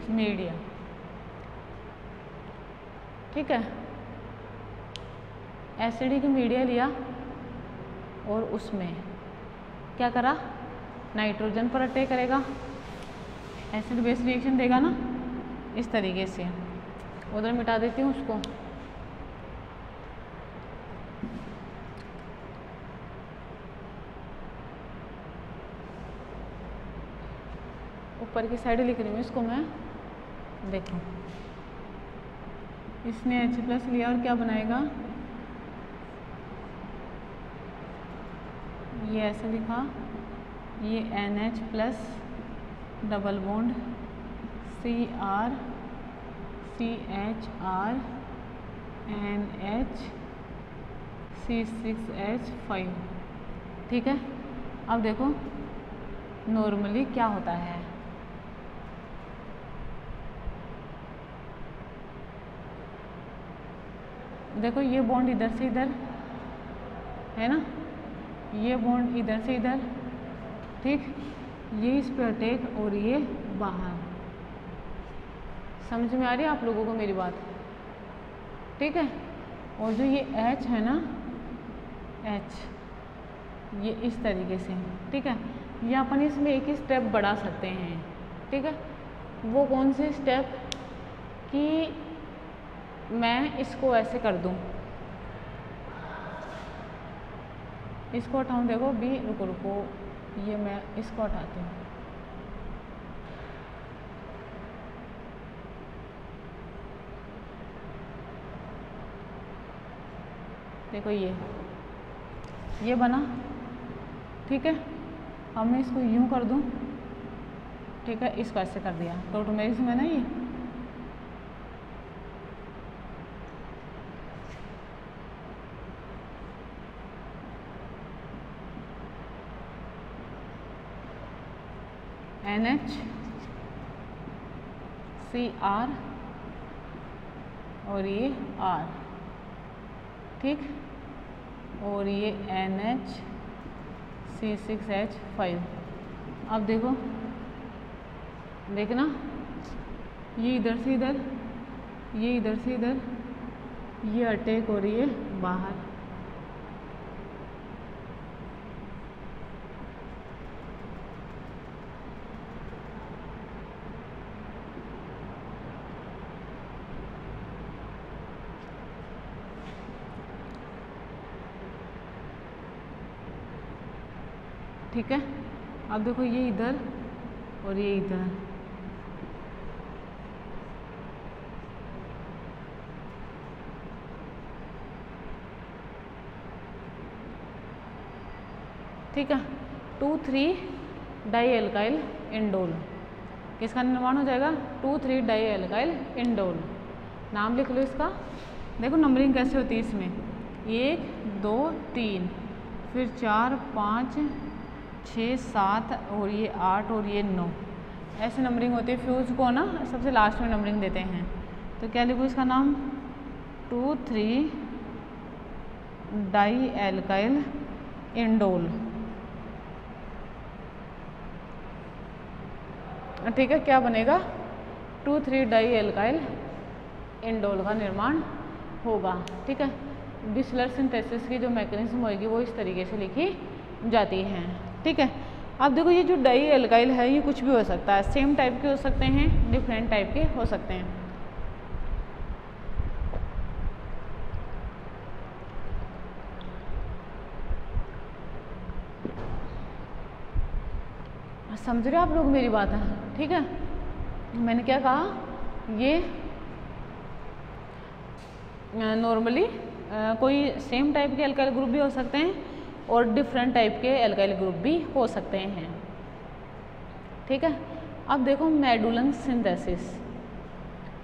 मीडिया, ठीक है। एसिडिक मीडिया लिया और उसमें क्या करा, नाइट्रोजन पर अटैक करेगा, एसिड बेस रिएक्शन देगा ना इस तरीके से। उधर मिटा देती हूँ उसको, ऊपर की साइड लिख रही हूँ इसको मैं। देखो इसने H+ लिया और क्या बनाएगा, ये ऐसे लिखा, ये NH+ double bond CR CHR NH C6H5, ठीक है। अब देखो नॉर्मली क्या होता है, देखो ये बॉन्ड इधर से इधर है ना, ये बॉन्ड इधर से इधर, ठीक, ये इस पे अटैक और ये बाहर। समझ में आ रही है आप लोगों को मेरी बात? ठीक है। और जो ये H है ना, H ये इस तरीके से, ठीक है। ये अपन इसमें एक ही स्टेप बढ़ा सकते हैं, ठीक है। वो कौन से स्टेप कि मैं इसको ऐसे कर दूं, इसको हटाऊं, देखो भी, रुको रुको, ये मैं इसको हटाती हूँ, देखो ये बना, ठीक है। अब मैं इसको यूं कर दूं, ठीक है, इसको ऐसे कर दिया तो ऑटोमेटिक में ना ये NHCr और ये R, ठीक, और ये NHC6H5। अब देखो, देखना, ये इधर से इधर, ये इधर से इधर, ये अटैक और ये बाहर। ठीक है। अब देखो ये इधर और ये इधर, ठीक है। 2,3 डाई एल्काइल इंडोल, किसका निर्माण हो जाएगा? 2,3 डाई एल्काइल इंडोल। नाम लिख लो इसका। देखो नंबरिंग कैसे होती है इसमें, 1 2 3, फिर 4 5 6 7 और ये 8 और ये 9, ऐसे नंबरिंग होती है। फ्यूज को ना सबसे लास्ट में नंबरिंग देते हैं। तो क्या लिखो इसका नाम? 2,3 डाई एल्काइल इंडोल, ठीक है। क्या बनेगा? 2,3 डाई एल्काइल इंडोल का निर्माण होगा, ठीक है। बिस्लर सिंथेसिस की जो मैकेनिज्म होगी वो इस तरीके से लिखी जाती है, ठीक है। अब देखो ये जो डाई एल्काइल है ये कुछ भी हो सकता है, सेम टाइप के हो सकते हैं, डिफरेंट टाइप के हो सकते हैं। समझ रहे हो आप लोग मेरी बात है? ठीक है। मैंने क्या कहा, ये नॉर्मली कोई सेम टाइप के एल्काइल ग्रुप भी हो सकते हैं और डिफरेंट टाइप के एल्काइल ग्रुप भी हो सकते हैं, ठीक है। अब देखो मेडुलन सिंथेसिस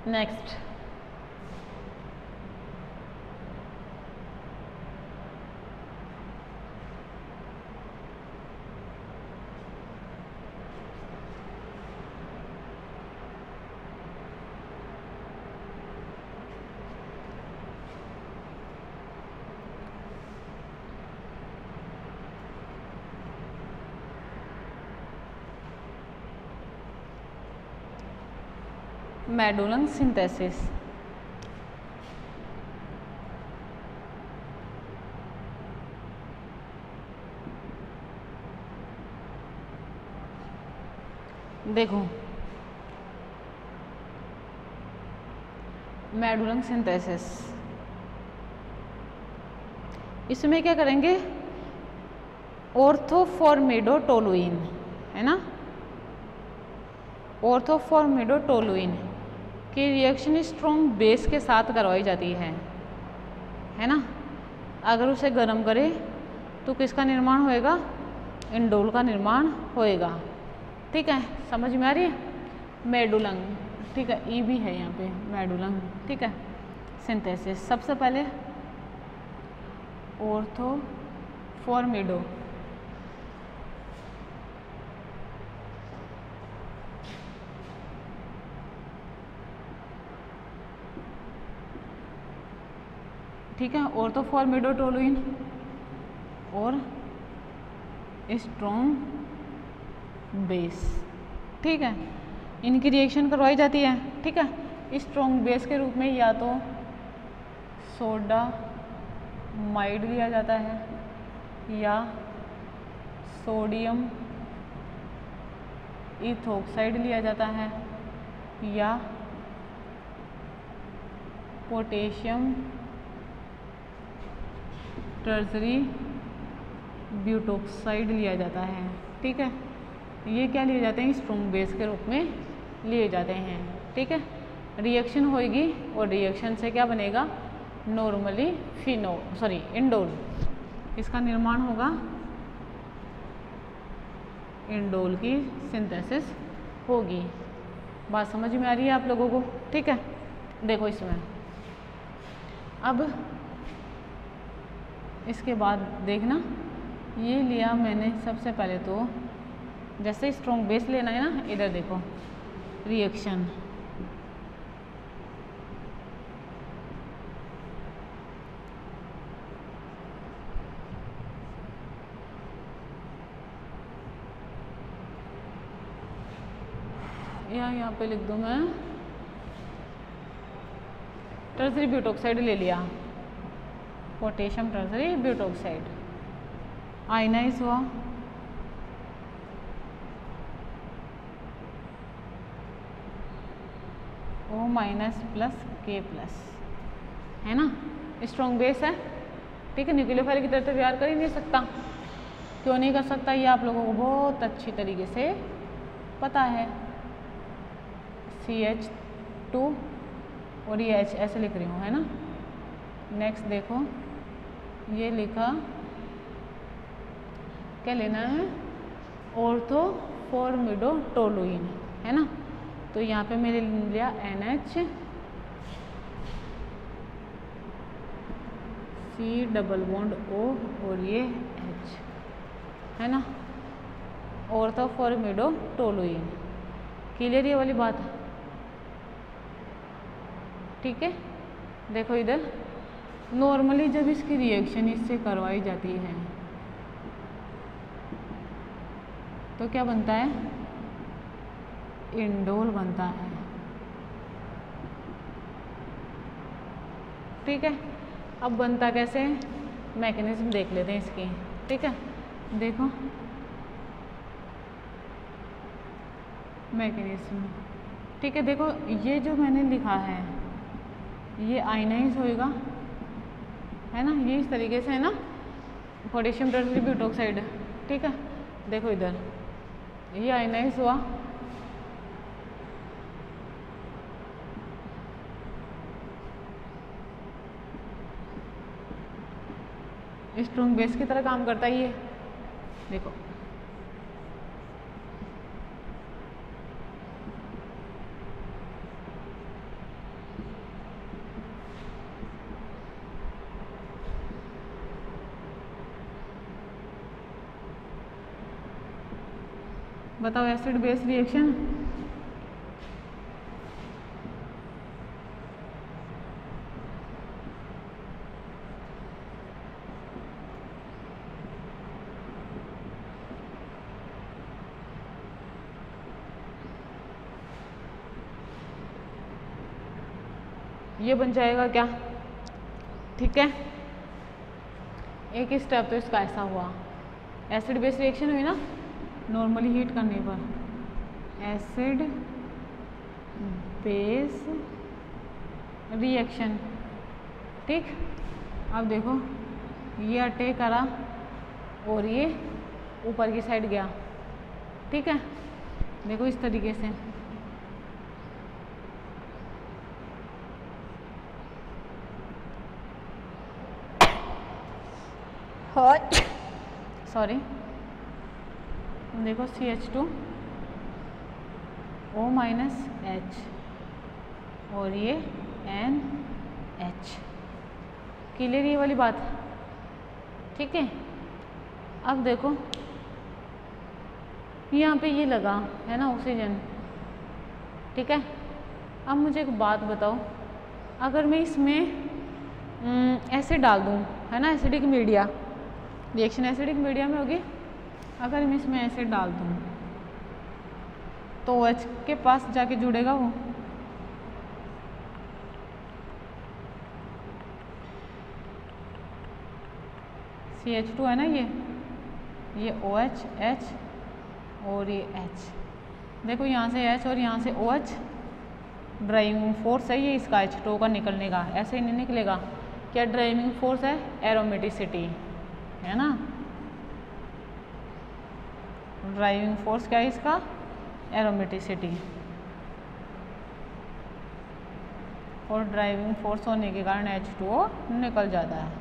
नेक्स्ट। मेडुलन सिंथेसिस, देखो मेडुलन सिंथेसिस, इसमें क्या करेंगे? ऑर्थोफॉर्मिडोटोलुइन, है ना, ऑर्थोफॉर्मिडोटोलुइन की रिएक्शन स्ट्रॉन्ग बेस के साथ करवाई जाती है ना। अगर उसे गर्म करे तो किसका निर्माण होएगा? इंडोल का निर्माण होएगा, ठीक है। समझ में आ रही है? मेडुलन, ठीक है, ई भी है यहाँ पे, मेडुलन, ठीक है। सिंथेसिस सबसे पहले ऑर्थोफॉर्मिडो, ठीक है, और तो फॉर्मिडोटोलुइन और स्ट्रॉन्ग बेस, ठीक है, इनकी रिएक्शन करवाई जाती है। ठीक है, स्ट्रॉन्ग बेस के रूप में या तो सोडामाइड लिया जाता है या सोडियम इथोक्साइड लिया जाता है या पोटेशियम टर्सरी ब्यूटोक्साइड लिया जाता है। ठीक है, ये क्या लिए जाते हैं, स्ट्रॉन्ग बेस के रूप में लिए जाते हैं। ठीक है, रिएक्शन होएगी और रिएक्शन से क्या बनेगा, नॉर्मली इंडोल, इसका निर्माण होगा, इंडोल की सिंथेसिस होगी। बात समझ में आ रही है आप लोगों को? ठीक है, देखो इसमें अब इसके बाद देखना, ये लिया मैंने सबसे पहले तो, जैसे स्ट्रॉन्ग बेस लेना है ना, इधर देखो रिएक्शन, यहाँ पे लिख दूँ मैं, टर्सरी ब्यूटोक्साइड ले लिया, पोटेशियम टर्सरी ब्यूटोक्साइड, आयनाइज हुआ, O minus plus K plus, है ना, स्ट्रॉन्ग बेस है। ठीक है, न्यूक्लियोफाइल की तरह तैयार कर ही नहीं सकता। क्यों नहीं कर सकता, ये आप लोगों को बहुत अच्छी तरीके से पता है। CH2 और ये H ऐसे लिख रही हूँ, है ना। नेक्स्ट देखो, ये लिखा, क्या लेना है, ऑर्थोफॉर्मिडोटोलुइन, है ना। तो यहाँ पे मैंने लिया NH C double bond O और ये H, है ना, ऑर्थोफॉर्मिडोटोलुइन। क्लियर ये वाली बात? ठीक है, देखो इधर, नॉर्मली जब इसकी रिएक्शन इससे करवाई जाती है तो क्या बनता है, इंडोल बनता है। ठीक है, अब बनता कैसे, मैकेनिज्म देख लेते हैं इसकी। ठीक है, देखो मैकेनिज्म, ठीक है, देखो ये जो मैंने लिखा है ये आयनाइज होएगा, है ना, ये इस तरीके से, है ना, पोटेशियम टर्सरी ब्यूटोक्साइड। ठीक है, देखो इधर ये आयनाइज हुआ, स्ट्रॉन्ग बेस की तरह काम करता है ये, देखो बताओ, एसिड बेस रिएक्शन, ये बन जाएगा क्या। ठीक है, एक स्टेप तो इसका ऐसा हुआ, एसिड बेस रिएक्शन हुई ना, नॉर्मली हीट करने पर एसिड बेस रिएक्शन। ठीक, अब देखो ये अटैक करा और ये ऊपर की साइड गया। ठीक है, देखो इस तरीके से, सॉरी, देखो CH2 O माइनस H और ये NH। क्लियर ये वाली बात? ठीक है, अब देखो यहाँ पे ये लगा है ना ऑक्सीजन। ठीक है, अब मुझे एक बात बताओ, अगर मैं इसमें एसिड डाल दूँ, है ना, acidic media, reaction acidic media में होगी। अगर मैं इसमें एसिड डाल दूँ तो OH के पास जाके जुड़ेगा वो, CH2 है ना, ये OH H और ये H, देखो यहाँ से H और यहाँ से OH, ड्राइविंग फोर्स है ये इसका H2 का निकलने का, ऐसे ही नहीं निकलेगा। क्या ड्राइविंग फोर्स है? एरोमेटिसिटी, है ना, ड्राइविंग फोर्स क्या है इसका? एरोमेटिसिटी। और ड्राइविंग फोर्स होने के कारण H2O निकल जाता है।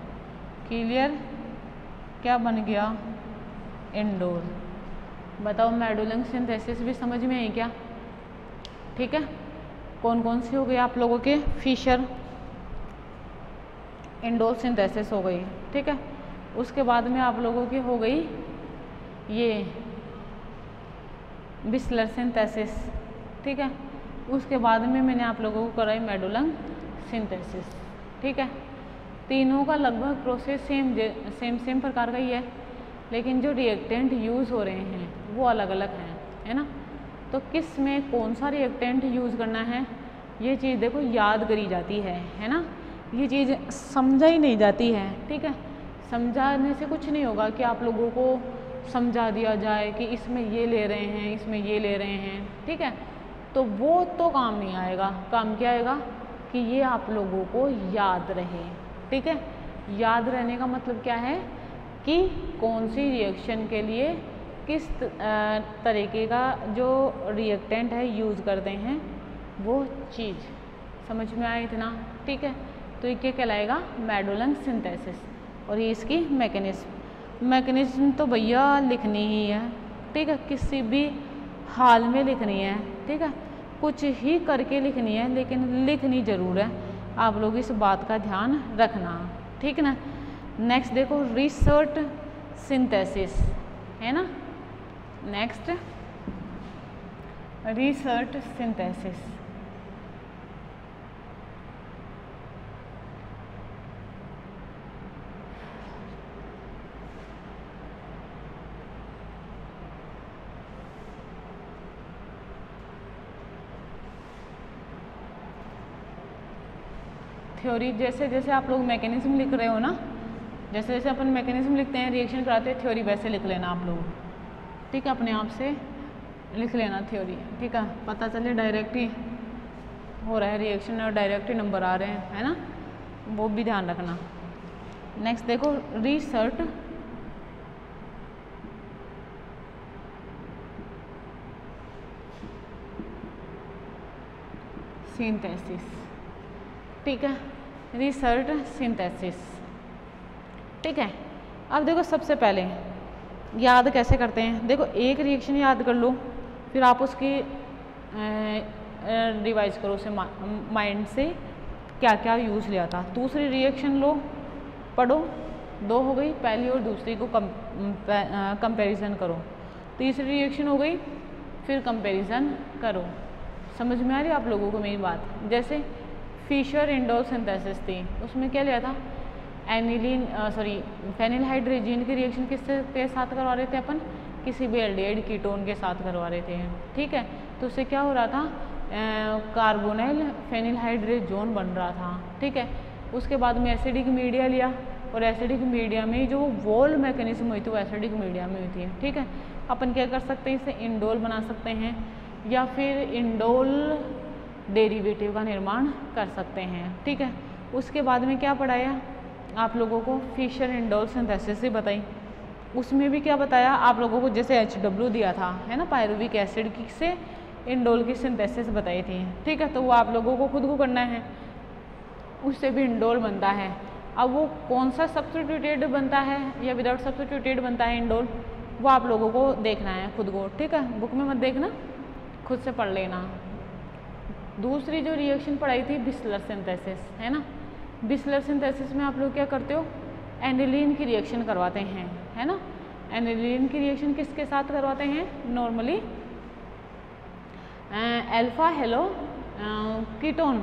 क्लियर? क्या बन गया? इंडोल। बताओ मेडुलम सिंथेसिस भी समझ में आई क्या? ठीक है, कौन कौन सी हो गई आप लोगों के? फिशर इंडोल सिंथेसिस हो गई, ठीक है। उसके बाद में आप लोगों की हो गई ये बिस्लर सिंथेसिस, ठीक है। उसके बाद में मैंने आप लोगों को कराई मेडुलम सिंथेसिस, ठीक है। तीनों का लगभग प्रोसेस सेम प्रकार का ही है, लेकिन जो रिएक्टेंट यूज़ हो रहे हैं वो अलग अलग हैं, है ना। तो किस में कौन सा रिएक्टेंट यूज़ करना है ये चीज़ देखो याद करी जाती है ना। ये चीज़ समझा ही नहीं जाती है, ठीक है। समझाने से कुछ नहीं होगा कि आप लोगों को समझा दिया जाए कि इसमें ये ले रहे हैं, इसमें ये ले रहे हैं, ठीक है, तो वो तो काम नहीं आएगा। काम क्या आएगा कि ये आप लोगों को याद रहे, ठीक है। याद रहने का मतलब क्या है कि कौन सी रिएक्शन के लिए किस तरीके का जो रिएक्टेंट है यूज़ करते हैं वो चीज़ समझ में आए इतना, ठीक है। तो ये क्या कहलाएगा? मेडुलम सिंथेसिस। और ये इसकी मैकेनिज्म तो भैया लिखनी ही है, ठीक है, किसी भी हाल में लिखनी है, ठीक है, कुछ ही करके लिखनी है, लेकिन लिखनी ज़रूर है। आप लोग इस बात का ध्यान रखना, ठीक ना। नेक्स्ट देखो रिसर्ट सिंथेसिस, है ना। Next resort synthesis. थ्योरी जैसे जैसे आप लोग मैकेनिज्म लिख रहे हो ना, जैसे जैसे अपन मैकेनिज्म लिखते हैं, रिएक्शन कराते हैं, थ्योरी वैसे लिख लेना आप लोग, ठीक है। अपने आप से लिख लेना थ्योरी, ठीक है। पता चले डायरेक्ट ही हो रहा है रिएक्शन और डायरेक्ट ही नंबर आ रहे हैं, है ना, वो भी ध्यान रखना। नेक्स्ट देखो रिसर्ट सिंथेसिस, ठीक है, रिसर्ट सिंथेसिस, ठीक है। अब देखो सबसे पहले याद कैसे करते हैं, देखो एक रिएक्शन याद कर लो, फिर आप उसकी रिवाइज करो उसे माइंड से क्या क्या यूज़ लिया था। दूसरी रिएक्शन लो, पढ़ो, 2 हो गई, पहली और दूसरी को कंपैरिजन करो। तीसरी रिएक्शन हो गई, फिर कंपैरिजन करो। समझ में आ रही है आप लोगों को मेरी बात? जैसे फिशर इंडोल सिंथेसिस थी, उसमें क्या लिया था? फेनिलहाइड्रेजिन की रिएक्शन किसके साथ करवा रहे थे अपन? किसी भी एल्डिहाइड कीटोन के साथ करवा रहे थे, ठीक है। तो उससे क्या हो रहा था? कार्बोनाइल फेनिलहाइड्रेजोन बन रहा था, ठीक है। उसके बाद में एसिडिक मीडिया लिया, और एसिडिक मीडिया में जो वॉल मैकेनिज्म हुई थी वो एसिडिक मीडिया में हुई थी, ठीक है। अपन क्या कर सकते हैं? इसे इंडोल बना सकते हैं, या फिर इंडोल डेरिवेटिव का निर्माण कर सकते हैं, ठीक है। उसके बाद में क्या पढ़ाया आप लोगों को? फिशर इंडोल सिंथेसिस ही बताई। उसमें भी क्या बताया आप लोगों को? जैसे HW दिया था, है ना, पायरुविक एसिड की से इंडोल की सिंथेसिस बताई थी, ठीक है। तो वो आप लोगों को खुद को करना है, उससे भी इंडोल बनता है। अब वो कौन सा सब्स्टिट्यूटेड बनता है या विदाउट सब्स्टिट्यूटेड बनता है इंडोल, वो आप लोगों को देखना है खुद को, ठीक है। बुक में मत देखना, खुद से पढ़ लेना। दूसरी जो रिएक्शन पढ़ाई थी बिस्लर सिंथेसिस, है ना। बिस्लर सिंथेसिस में आप लोग क्या करते हो? एनिलीन की रिएक्शन करवाते हैं, है ना। एनिलीन की रिएक्शन किसके साथ करवाते हैं? नॉर्मली अल्फा हेलो कीटोन,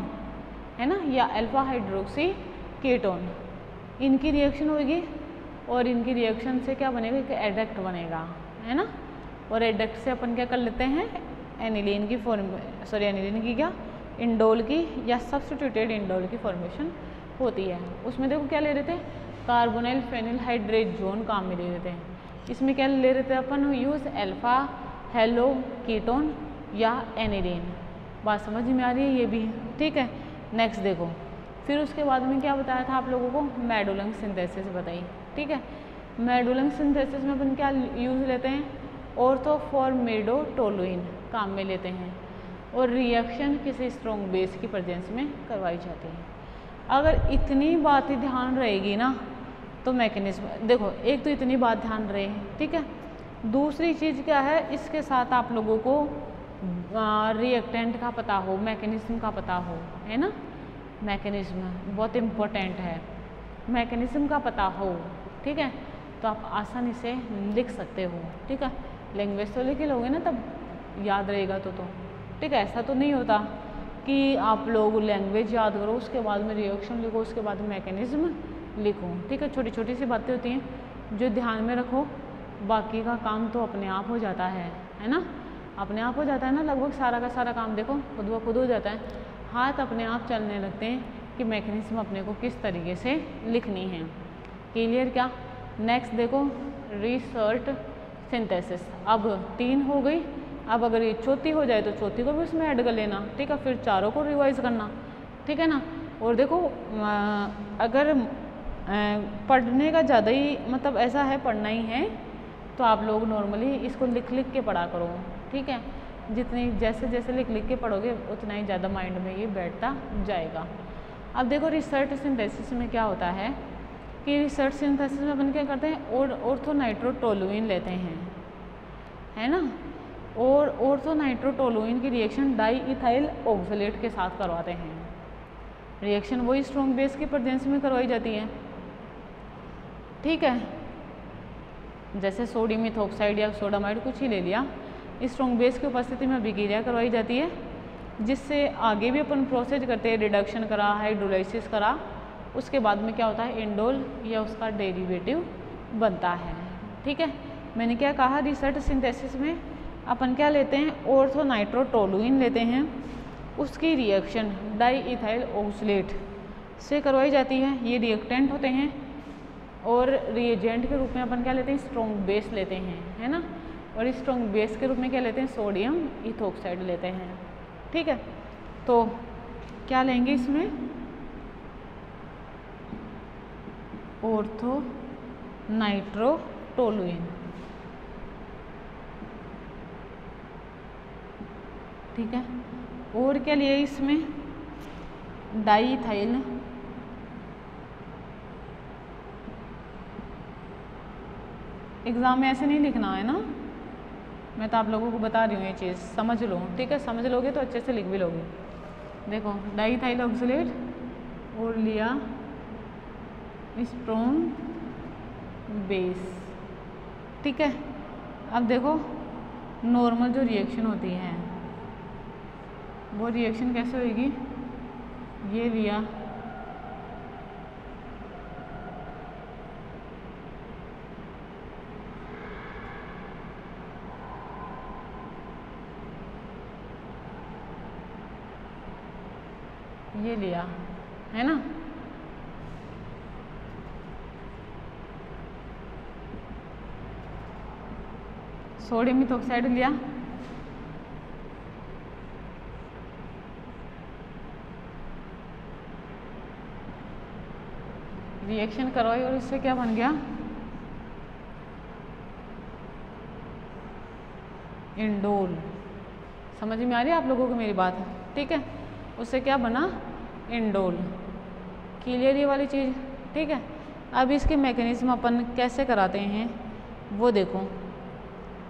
है ना, या अल्फा हाइड्रोक्सी कीटोन, इनकी रिएक्शन होगी और इनकी रिएक्शन से क्या बनेगा, एक एडक्ट बनेगा, है ना। और एडक्ट से अपन क्या कर लेते हैं, एनिलीन की एनिलीन की क्या, इंडोल की या सब्स्टिट्यूटेड इंडोल की फॉर्मेशन होती है। उसमें देखो क्या ले रहे थे, कार्बोनाइल फेनिल हाइड्रेट जोन काम में ले रहे थे। इसमें क्या ले रहे थे अपन, यूज अल्फा हेलो कीटोन या एनिलीन। बात समझ में आ रही है ये भी, ठीक है। नेक्स्ट देखो, फिर उसके बाद में क्या बताया था आप लोगों को, मेडुलम सिंथेसिस बताई, ठीक है। मेडुलम सिंथेसिस में अपन क्या यूज लेते हैं, ऑर्थोफॉर्मिडोटोलुइन काम में लेते हैं और रिएक्शन किसी स्ट्रॉन्ग बेस की प्रेजेंस में करवाई जाती है। अगर इतनी बातें ध्यान रहेगी ना तो मैकेनिज्म देखो, एक तो इतनी बात ध्यान रहे, ठीक है। दूसरी चीज़ क्या है, इसके साथ आप लोगों को रिएक्टेंट का पता हो, मैकेनिज्म का पता हो, है ना। मैकेनिज्म बहुत इम्पोर्टेंट है, मैकेनिज्म का पता हो, ठीक है, तो आप आसानी से लिख सकते हो, ठीक है। लैंग्वेज तो लिख लोगे ना तब याद रहेगा तो ठीक है। ऐसा तो नहीं होता कि आप लोग लैंग्वेज याद करो उसके बाद में रिएक्शन लिखो उसके बाद मैकेनिज्म लिखो, ठीक है। छोटी छोटी सी बातें होती हैं जो ध्यान में रखो, बाकी का काम तो अपने आप हो जाता है ना, अपने आप हो जाता है ना, लगभग सारा का सारा काम देखो खुद ब खुद हो जाता है, हाथ अपने आप चलने लगते हैं कि मैकेनिज्म अपने को किस तरीके से लिखनी है। क्लियर क्या। नेक्स्ट देखो, रिसर्ट सिंथेसिस, अब 3 हो गई, अब अगर ये चौथी हो जाए तो चौथी को भी उसमें ऐड कर लेना, ठीक है, फिर चारों को रिवाइज करना, ठीक है ना। और देखो अगर पढ़ने का ज़्यादा ही मतलब ऐसा है, पढ़ना ही है तो आप लोग नॉर्मली इसको लिख लिख के पढ़ा करो, ठीक है। जितनी जैसे जैसे लिख लिख के पढ़ोगे उतना ही ज़्यादा माइंड में ये बैठता जाएगा। अब देखो रिसर्ट सिंथेसिस में क्या होता है कि रिसर्ट सिंथेसिस में अपन क्या करते हैं, ऑर्थोनाइट्रोटोलुइन लेते हैं, है ना। और ऑर्थोनाइट्रोटोलुइन की रिएक्शन डाईइथाइल ऑक्सलेट के साथ करवाते हैं। रिएक्शन वही स्ट्रॉन्ग बेस की प्रेजेंस में करवाई जाती है, ठीक है। जैसे सोडियम इथोक्साइड या सोडामाइड कुछ ही ले लिया, स्ट्रॉन्ग बेस की उपस्थिति में अभिक्रिया करवाई जाती है, जिससे आगे भी अपन प्रोसेस करते हैं, रिडक्शन करा, हाइड्रोलाइसिस करा, उसके बाद में क्या होता है, इंडोल या उसका डेरिवेटिव बनता है, ठीक है। मैंने क्या कहा, रिसर्ट सिंथेसिस में अपन क्या लेते हैं, ऑर्थोनाइट्रोटोलुइन लेते हैं, उसकी रिएक्शन डाईइथाइल ऑक्सलेट से करवाई जाती है। ये रिएक्टेंट होते हैं और रिएजेंट के रूप में अपन क्या लेते हैं, स्ट्रॉन्ग बेस लेते हैं, है ना। और इस स्ट्रॉन्ग बेस के रूप में क्या लेते हैं, सोडियम इथोक्साइड लेते हैं, ठीक है। तो क्या लेंगे इसमें, ऑर्थो नाइट्रोटोलुइन, ठीक है। और क्या लिए इसमें, डाईइथाइल एग्ज़ाम में ऐसे नहीं लिखना है ना, मैं तो आप लोगों को बता रही हूँ ये चीज़, समझ लो, ठीक है। समझ लोगे तो अच्छे से लिख भी लोगे। देखो डाईइथाइल ऑक्सलेट और लिया स्ट्रॉन्ग बेस, ठीक है। अब देखो नॉर्मल जो रिएक्शन होती है वो रिएक्शन कैसे होगी, ये लिया ये लिया, है ना। सोडियम इथोक्साइड लिया, रिएक्शन करवाई और इससे क्या बन गया, इंडोल। समझ में आ रही है आप लोगों को मेरी बात, ठीक है। उससे क्या बना, इंडोल। क्लियर ये वाली चीज़, ठीक है। अब इसके मैकेनिज्म अपन कैसे कराते हैं वो देखो,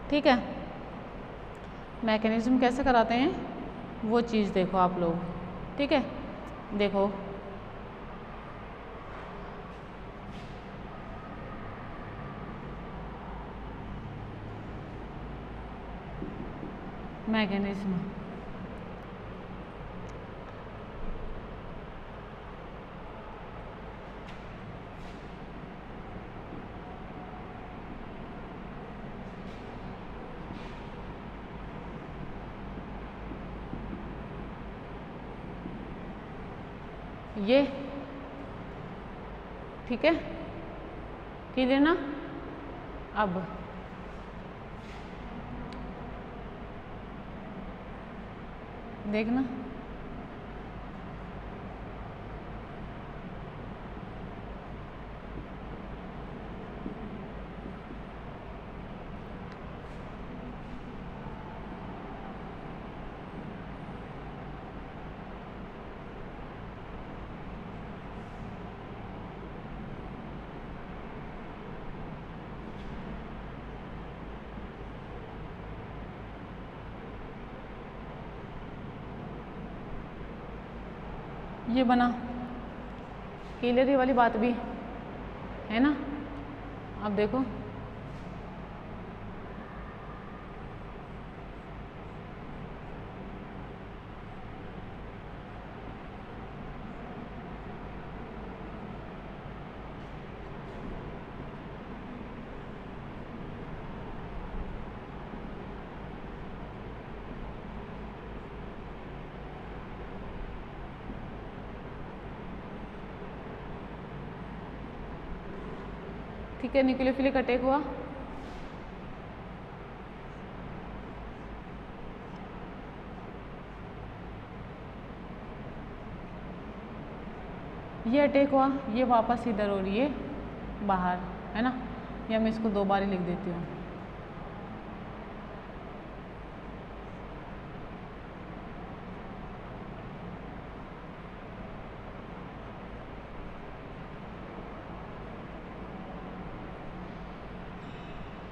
ठीक है। मैकेनिज्म कैसे कराते हैं वो चीज़ देखो आप लोग, ठीक है। देखो मैकेनिज्म, ये, ठीक है, क्लियर ना। अब देखना, ये बना, क्लियर ये वाली बात भी है ना। अब देखो, ठीक है, न्यूक्लियोफिलिक अटैक हुआ, ये अटैक हुआ, ये वापस इधर हो रही है बाहर, है ना। या मैं इसको 2 बार ही लिख देती हूँ।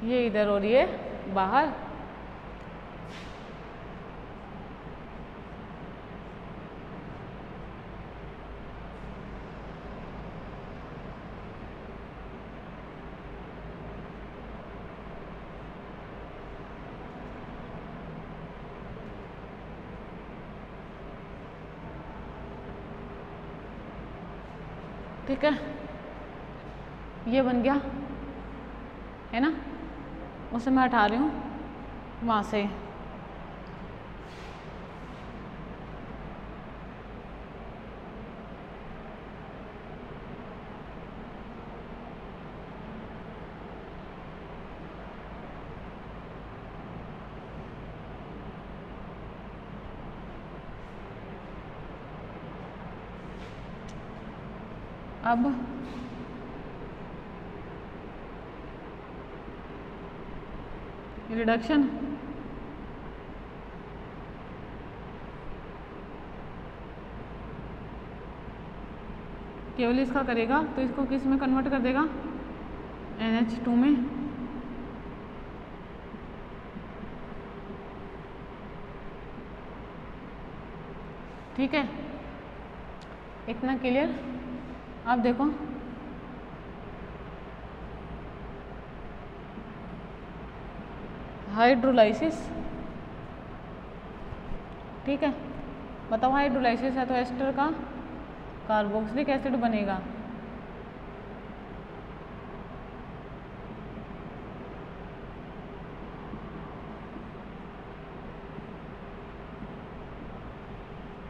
ये इधर हो रही है बाहर, ठीक है, ये बन गया, है ना। उसे मैं हटा रही हूँ वहाँ से। अब रिडक्शन, केवल इसका करेगा तो इसको किस में कन्वर्ट कर देगा, NH2 में। ठीक है, इतना क्लियर। अब देखो, हाइड्रोलाइसिस, ठीक है, बताओ हाइड्रोलाइसिस है तो एस्टर का कार्बोक्सिलिक एसिड बनेगा।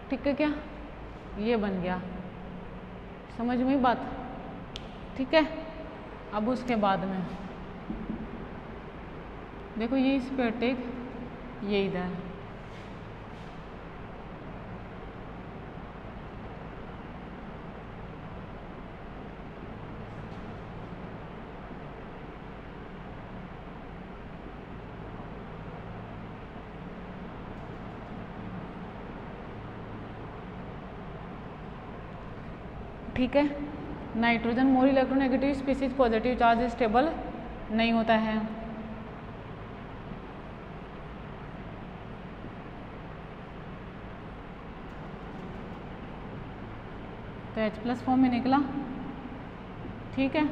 ठीक है, क्या ये बन गया, समझ में बात, ठीक है। अब उसके बाद में देखो, ये इस पे अटैक, ये इधर, ठीक है। Nitrogen more electronegative species positive charge stable नहीं होता है। तो H+ फॉर्म में निकला, ठीक है।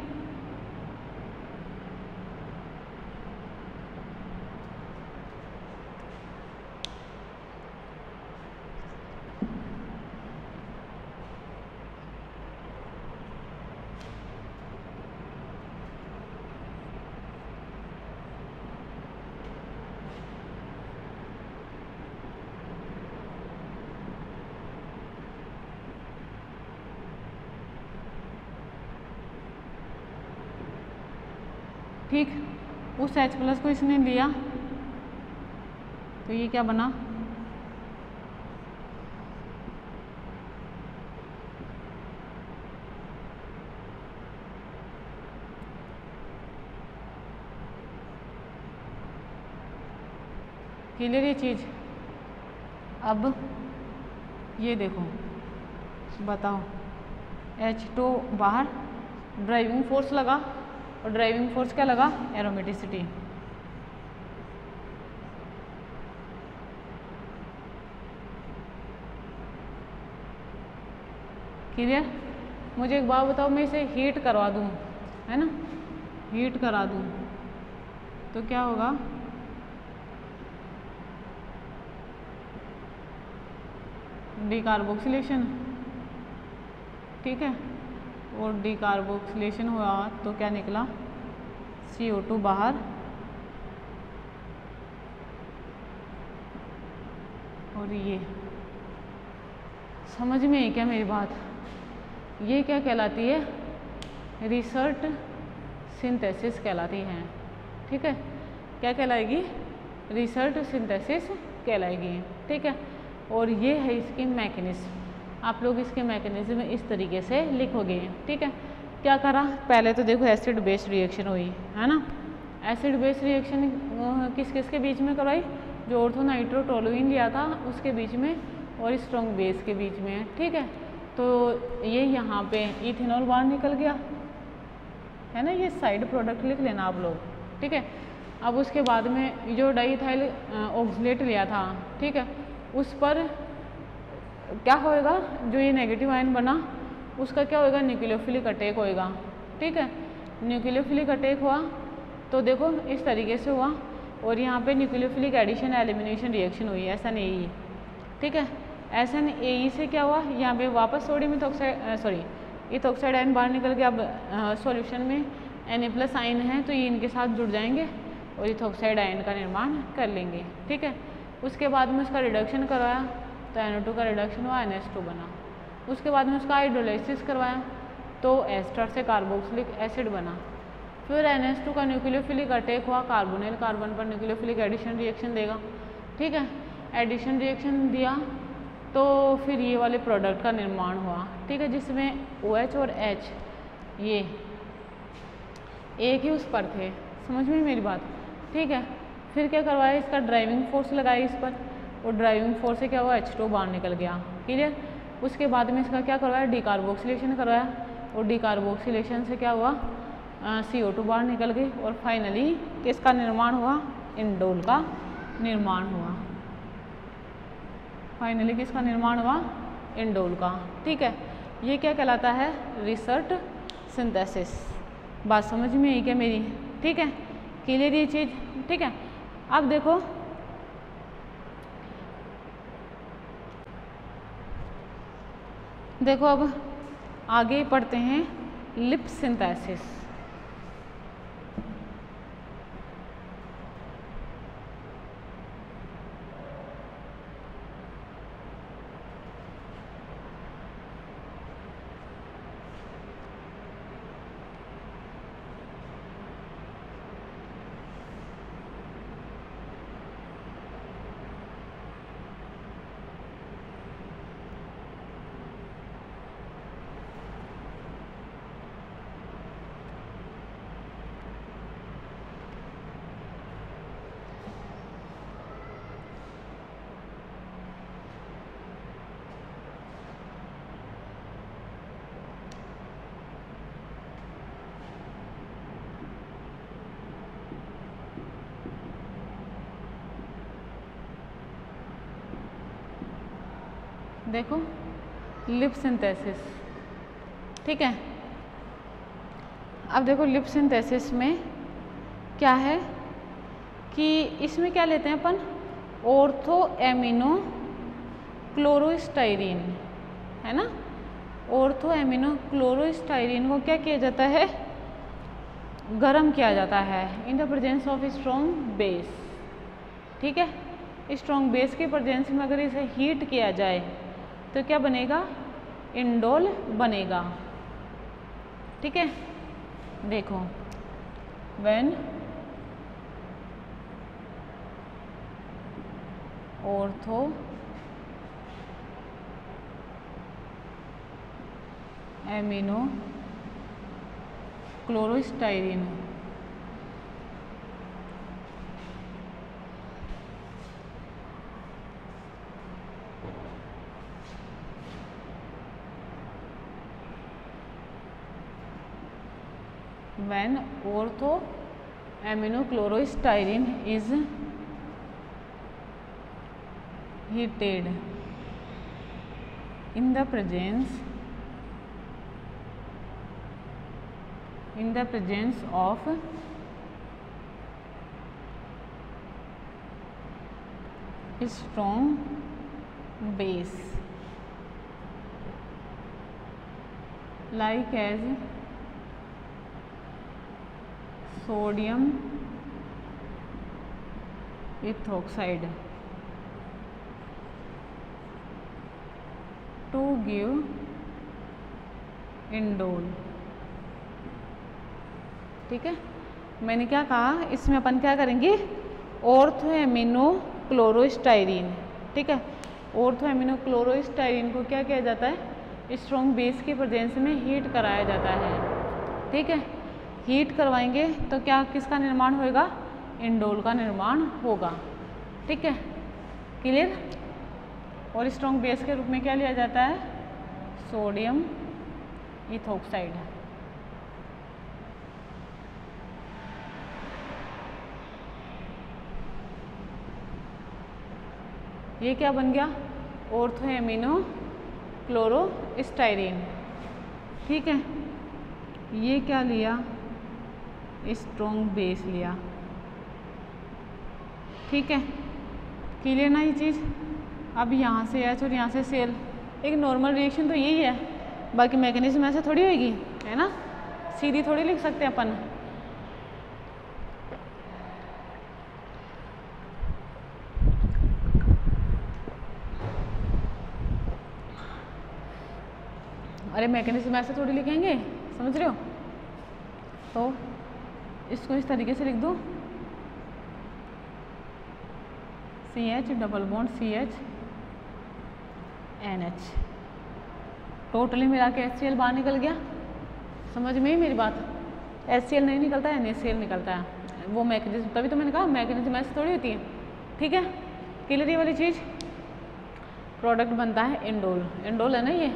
ठीक, उस H+ को इसने लिया तो ये क्या बना, क्लियर ये चीज़। अब ये देखो बताओ, H2 बाहर, ड्राइविंग फोर्स लगा, और ड्राइविंग फोर्स क्या लगा, एरोमेटिसिटी। क्लियर। मुझे एक बात बताओ, मैं इसे हीट करवा दूँ, है ना, हीट करा दूँ तो क्या होगा, डीकार्बोक्सिलेशन, ठीक है, और डीकार्बोक्सिलेशन हुआ तो क्या निकला, CO2 बाहर, और ये समझ में है क्या मेरी बात, ये क्या कहलाती है, रिसर्ट सिंथेसिस कहलाती है, ठीक है, क्या कहलाएगी, रिसर्ट सिंथेसिस कहलाएगी, ठीक है। और ये है इसकी मैकेनिज्म, आप लोग इसके मैकेनिज्म इस तरीके से लिखोगे, ठीक है। क्या करा, पहले तो देखो एसिड बेस रिएक्शन हुई, है ना, एसिड बेस रिएक्शन किस किस के बीच में करवाई, जो ऑर्थो नाइट्रोटोलुइन लिया था उसके बीच में और स्ट्रॉन्ग बेस के बीच में, ठीक है। तो ये यहाँ पे इथेनॉल बाहर निकल गया, है ना, ये साइड प्रोडक्ट लिख लेना आप लोग, ठीक है। अब उसके बाद में जो डाईइथाइल ऑक्सलेट लिया था, ठीक है, उस पर क्या होएगा, जो ये नेगेटिव आयन बना उसका क्या होएगा, न्यूक्लियोफिलिक अटैक होएगा, ठीक है। न्यूक्लियोफिलिक अटैक हुआ तो देखो इस तरीके से हुआ, और यहाँ पे न्यूक्लियोफिलिक एडिशन एलिमिनेशन रिएक्शन हुई SnAe, ठीक है। SnAe से क्या हुआ, यहाँ पे वापस सोडियम इथॉक्साइड आयन बाहर निकल के, अब सॉल्यूशन में Na+ आयन है तो ये इनके साथ जुड़ जाएंगे और इथॉक्साइड आयन का निर्माण कर लेंगे, ठीक है। उसके बाद में उसका रिडक्शन करवाया तो NO2 का रिडक्शन हुआ, NH2 बना। उसके बाद में उसका हाइड्रोलाइसिस करवाया तो एस्टर से कार्बोक्सिलिक एसिड बना। फिर NH2 का न्यूक्लियोफिलिक अटैक हुआ, कार्बोनिल कार्बन पर न्यूक्लियोफिलिक एडिशन रिएक्शन देगा, ठीक है। एडिशन रिएक्शन दिया तो फिर ये वाले प्रोडक्ट का निर्माण हुआ, ठीक है, जिसमें OH और H ये एक ही उस पर थे, समझ में मेरी बात, ठीक है। फिर क्या करवाया, इसका ड्राइविंग फोर्स लगाई इस पर, और ड्राइविंग फोर्स से क्या हुआ, H2 बाहर निकल गया, क्लियर। उसके बाद में इसका क्या करवाया, डीकार्बोक्सिलेशन करवाया, और डीकार्बोक्सिलेशन से क्या हुआ, CO2 बाहर निकल गई, और फाइनली किसका निर्माण हुआ, इंडोल का निर्माण हुआ, फाइनली किसका निर्माण हुआ, इंडोल का, ठीक है। ये क्या कहलाता है, रिसर्ट सिंथेसिस। बात समझ में आई क्या मेरी, ठीक है, क्लियर ये चीज़, ठीक है। अब देखो अब आगे पढ़ते हैं लिप सिंथेसिस। देखो लिप सिंथेसिस, ठीक है। अब देखो लिप सिंथेसिस में क्या है कि इसमें क्या लेते हैं अपन, ऑर्थो एमिनो क्लोरोस्टाइरिन, है ना। ऑर्थो एमिनो क्लोरोस्टाइरिन को क्या किया जाता है, गर्म किया जाता है in the presence of strong base, ठीक है। स्ट्रॉन्ग बेस के प्रेजेंस में अगर इसे हीट किया जाए तो क्या बनेगा, इंडोल बनेगा, ठीक है। देखो when ortho amino chlorostyrene when ortho aminochlorostyrene is heated in the presence of strong base like as sodium ethoxide to give indole. ठीक है, मैंने क्या कहा, इसमें अपन क्या करेंगे, ऑर्थो एमिनो क्लोरोस्टाइरीन। ठीक है, ऑर्थो एमिनो क्लोरोस्टाइरीन को क्या किया जाता है, स्ट्रॉन्ग बेस की प्रेजेंस में हीट कराया जाता है। ठीक है, हीट करवाएंगे तो क्या किसका निर्माण होगा, इंडोल का निर्माण होगा। ठीक है, क्लियर। और स्ट्रॉन्ग बेस के रूप में क्या लिया जाता है, सोडियम इथोक्साइड। ये क्या बन गया, ऑर्थो एमिनो क्लोरोस्टाइरीन। ठीक है, ये क्या लिया, स्ट्रॉन्ग बेस लिया। ठीक है, क्लियर ना ये चीज़। अब यहाँ से एच और यहाँ से सेल, एक नॉर्मल रिएक्शन तो यही है, बाकी मैकेनिज्म ऐसे थोड़ी होगी, है ना, सीधी थोड़ी लिख सकते हैं अपन। अरे मैकेनिज्म ऐसे थोड़ी लिखेंगे, समझ रहे हो। तो इसको इस तरीके से लिख दो, CH double bond CH NH, totally मिला के HCl बाहर निकल गया। समझ में ही मेरी बात, HCl नहीं निकलता है, NaCl निकलता है। वो मैकेनिज्म, तभी तो मैंने कहा मैकेनिज्म ऐसे थोड़ी होती है। ठीक है, क्लियर ये वाली चीज़। प्रोडक्ट बनता है इंडोल, इंडोल है ना ये।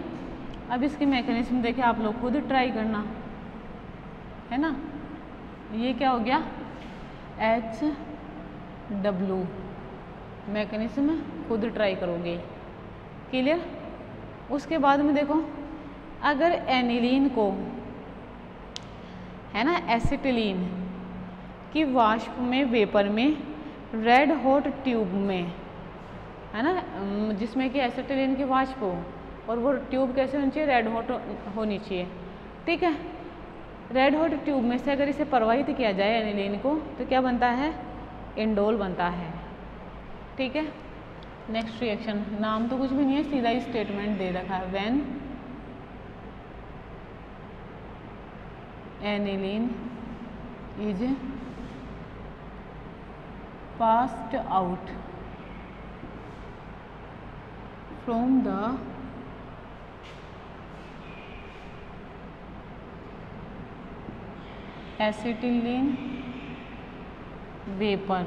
अब इसकी मैकेनिज्म देखे आप लोग खुद ट्राई करना, है ना। ये क्या हो गया, HW, मैकेनिज्म खुद ट्राई करोगे, क्लियर। उसके बाद में देखो, अगर एनिलीन को, है ना, एसिटिलीन की वाष्प में, वेपर में, रेड हॉट ट्यूब में, है ना, जिसमें कि एसिटिलीन की वाष्प हो, और वो ट्यूब कैसे होनी चाहिए, रेड हॉट होनी चाहिए। ठीक है, रेड हॉट ट्यूब में से अगर इसे प्रवाहित किया जाए एनिलीन को, तो क्या बनता है, इंडोल बनता है। ठीक है, नेक्स्ट रिएक्शन, नाम तो कुछ भी नहीं है, सीधा ही स्टेटमेंट दे रखा है, when aniline is passed out from the acetylene vapor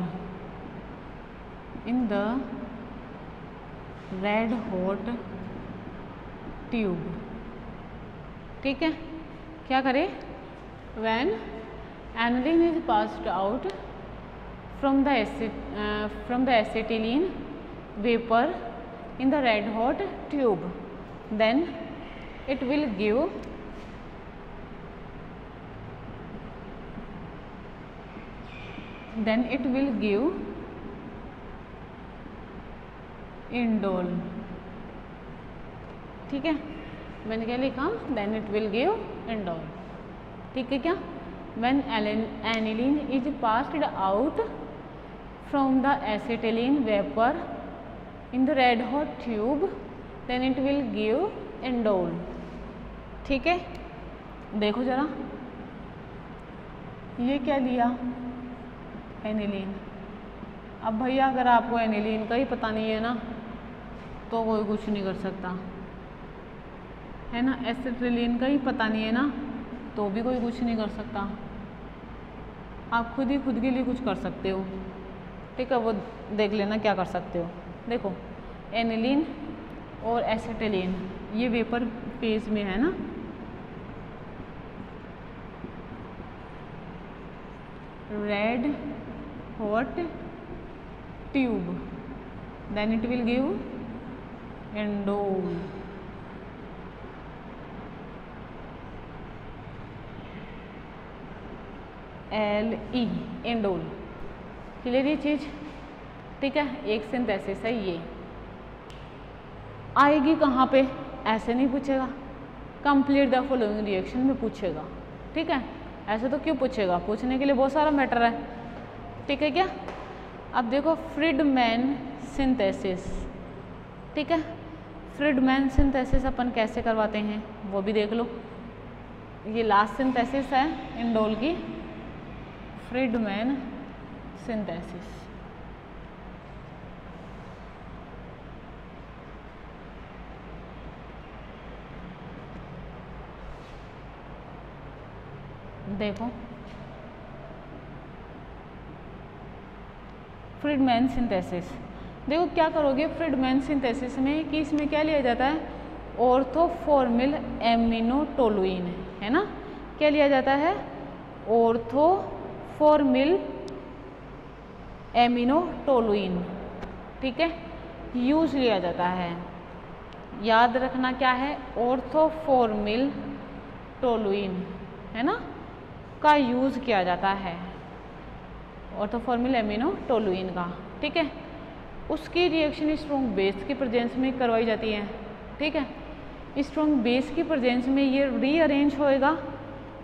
in the red hot tube। ठीक है, क्या करें, when aniline is passed out from the acetylene vapor in the red hot tube, then it will give indole. ठीक है, मैंने क्या लिखा, then it will give indole. ठीक है, क्या, when aniline is passed out from the acetylene vapour in the red hot tube, then it will give indole. ठीक है, देखो जरा, ये क्या लिया, एनिलीन। अब भैया अगर आपको एनिलीन का ही पता नहीं है ना तो कोई कुछ नहीं कर सकता, है ना। एसिटिलीन का ही पता नहीं है ना तो भी कोई कुछ नहीं कर सकता। आप खुद ही खुद के लिए कुछ कर सकते हो, ठीक है। वो देख लेना क्या कर सकते हो। देखो एनिलीन और एसिटिलीन ये वेपर फेज में है ना, red hot tube, then it will give indole. LE indole. Clear ये चीज, ठीक है। एक सिंथेसिस है ये। आएगी कहाँ पे, ऐसे नहीं पूछेगा, कंप्लीट द फॉलोइंग रिएक्शन में पूछेगा, ठीक है। ऐसे तो क्यों पूछेगा, पूछने के लिए बहुत सारा मैटर है, ठीक है क्या। अब देखो फ्रीडमैन सिंथेसिस, ठीक है। फ्रीडमैन सिंथेसिस अपन कैसे करवाते हैं वो भी देख लो। ये लास्ट सिंथेसिस है इंडोल की, फ्रीडमैन सिंथेसिस। देखो फ्रीडमैन सिंथेसिस, देखो क्या करोगे फ्रीडमैन सिंथेसिस में कि इसमें क्या लिया जाता है, ऑर्थोफॉर्मिल एमिनोटोलुइन, है ना। क्या लिया जाता है, ऑर्थोफॉर्मिल एमिनोटोलुइन, ठीक है। यूज लिया जाता है, याद रखना क्या है, ऑर्थोफॉर्मिल टोलुइन, है ना, का यूज किया जाता है, ऑर्थोफॉर्मिल एमिनोटोलुइन का, ठीक है। उसकी रिएक्शन स्ट्रॉन्ग बेस की प्रेजेंस में करवाई जाती है, ठीक है। स्ट्रॉन्ग बेस की प्रेजेंस में ये रीअरेंज होएगा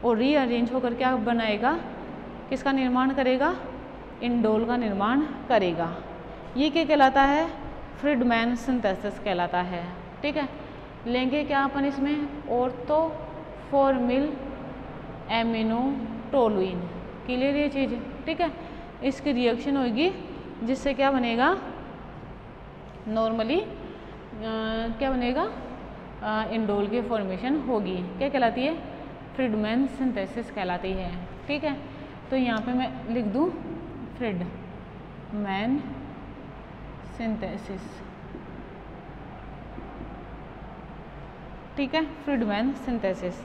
और रीअरेंज होकर क्या बनाएगा, किसका निर्माण करेगा, इंडोल का निर्माण करेगा। ये क्या कहलाता है, फ्रीडमैन सिंथेसिस कहलाता है, ठीक है। लेंगे क्या अपन इसमें, ऑर्थोफॉर्मिल एमिनोटोलुइन। क्लियर ये चीज़, ठीक है। इसकी रिएक्शन होगी जिससे क्या बनेगा, नॉर्मली क्या बनेगा, इंडोल की फॉर्मेशन होगी, क्या कहलाती है, फ्रीडमैन सिंथेसिस कहलाती है, ठीक है। तो यहाँ पे मैं लिख दूँ फ्रीडमैन सिंथेसिस, ठीक है, फ्रीडमैन सिंथेसिस।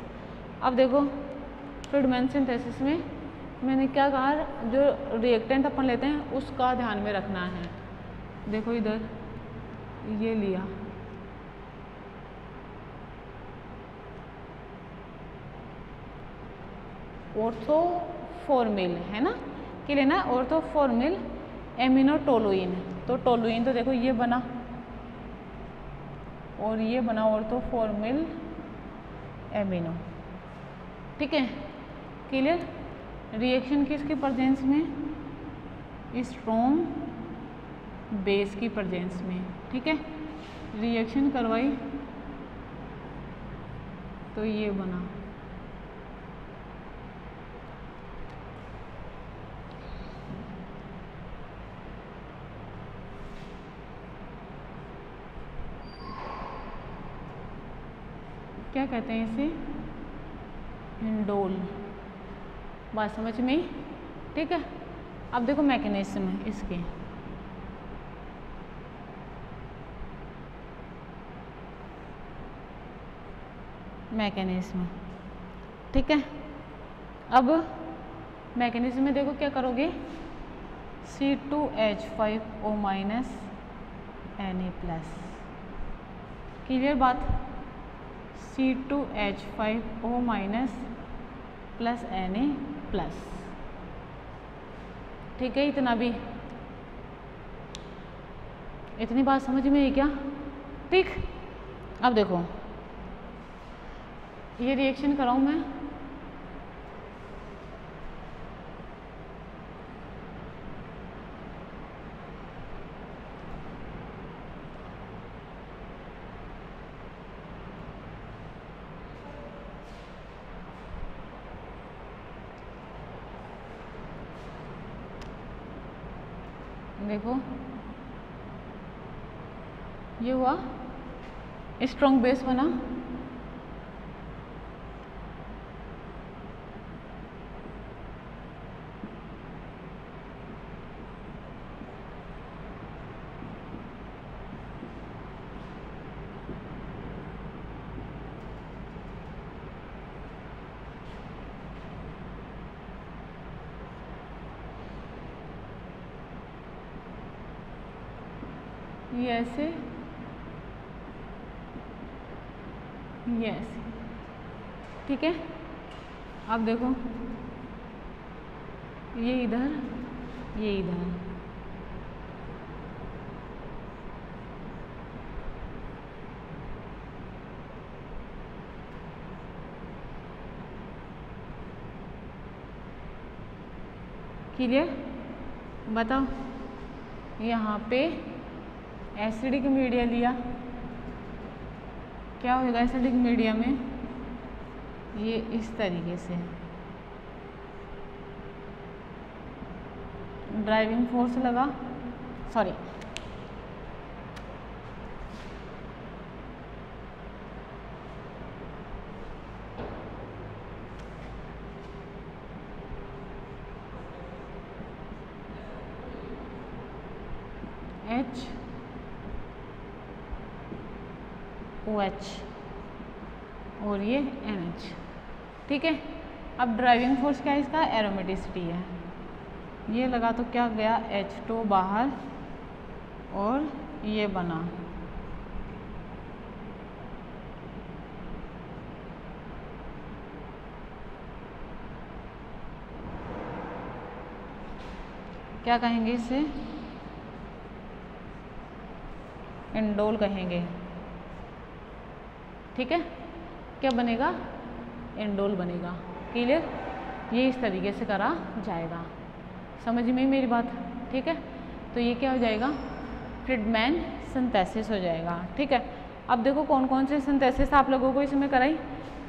अब देखो फ्रीडमैन सिंथेसिस में मैंने क्या कहा, जो रिएक्टेंट अपन लेते हैं उसका ध्यान में रखना है। देखो इधर ये लिया, ऑर्थोफॉर्मिल, है ना, क्या लेना है, ऑर्थोफॉर्मिल एमिनोटोलुइन। तो टोलुइन तो देखो ये बना और ये बना ऑर्थोफॉर्मिल एमिनो, ठीक है। क्लियर, रिएक्शन किसकी प्रेजेंस में, स्ट्रॉन्ग बेस की प्रेजेंस में, ठीक है। रिएक्शन करवाई तो ये बना, क्या कहते हैं इसे, इंडोल। बात समझ में, ठीक है। अब देखो मैकेनिज्म है इसके, मैकेनिज्म, ठीक है। अब मैकेनिज्म में देखो क्या करोगे, C2H5O- Na+, क्लियर बात, C2H5O- Na+, ठीक है। इतना भी, इतनी बात समझ में है क्या, ठीक। अब देखो ये रिएक्शन कराऊं मैं, देखो ये हुआ स्ट्रॉन्ग बेस बना, ये ऐसे, ये ऐसे, ठीक है। अब देखो ये इधर, ये इधर, क्लियर? बताओ, यहाँ पे एसिडिक मीडिया लिया, क्या होगा एसिडिक मीडिया में, ये इस तरीके से ड्राइविंग फोर्स लगा, सॉरी H OH और ये NH, ठीक है। अब ड्राइविंग फोर्स क्या है इसका, एरोमेटिसिटी है, ये लगा तो क्या गया H2 बाहर और ये बना, क्या कहेंगे इसे, इंडोल कहेंगे, ठीक है। क्या बनेगा, इंडोल बनेगा, क्लियर? ये इस तरीके से करा जाएगा, समझ में मेरी बात, ठीक है। तो ये क्या हो जाएगा, फ्रीडमैन सिंथेसिस हो जाएगा, ठीक है। अब देखो कौन कौन से सिंथेसिस आप लोगों को इसमें कराई,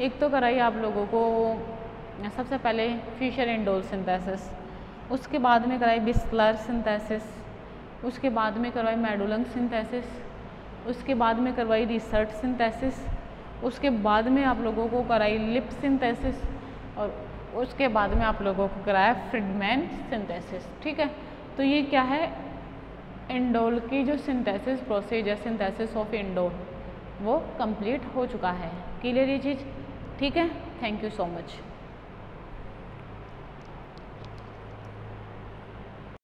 एक तो कराई आप लोगों को सबसे पहले फिशर इंडोल सिंथेसिस, उसके बाद में कराई बिस्लर सिंथेसिस, उसके बाद में करवाई मेडुलंग सिंथेसिस, उसके बाद में करवाई रिसर्च सिंथेसिस, उसके बाद में आप लोगों को कराई लिप सिंथेसिस और उसके बाद में आप लोगों को कराया फ्रीडमैन सिंथेसिस, ठीक है। तो ये क्या है, इंडोल की जो synthesis procedure, synthesis of indole, वो कंप्लीट हो चुका है, क्लियर ये चीज़, ठीक है। Thank you so much.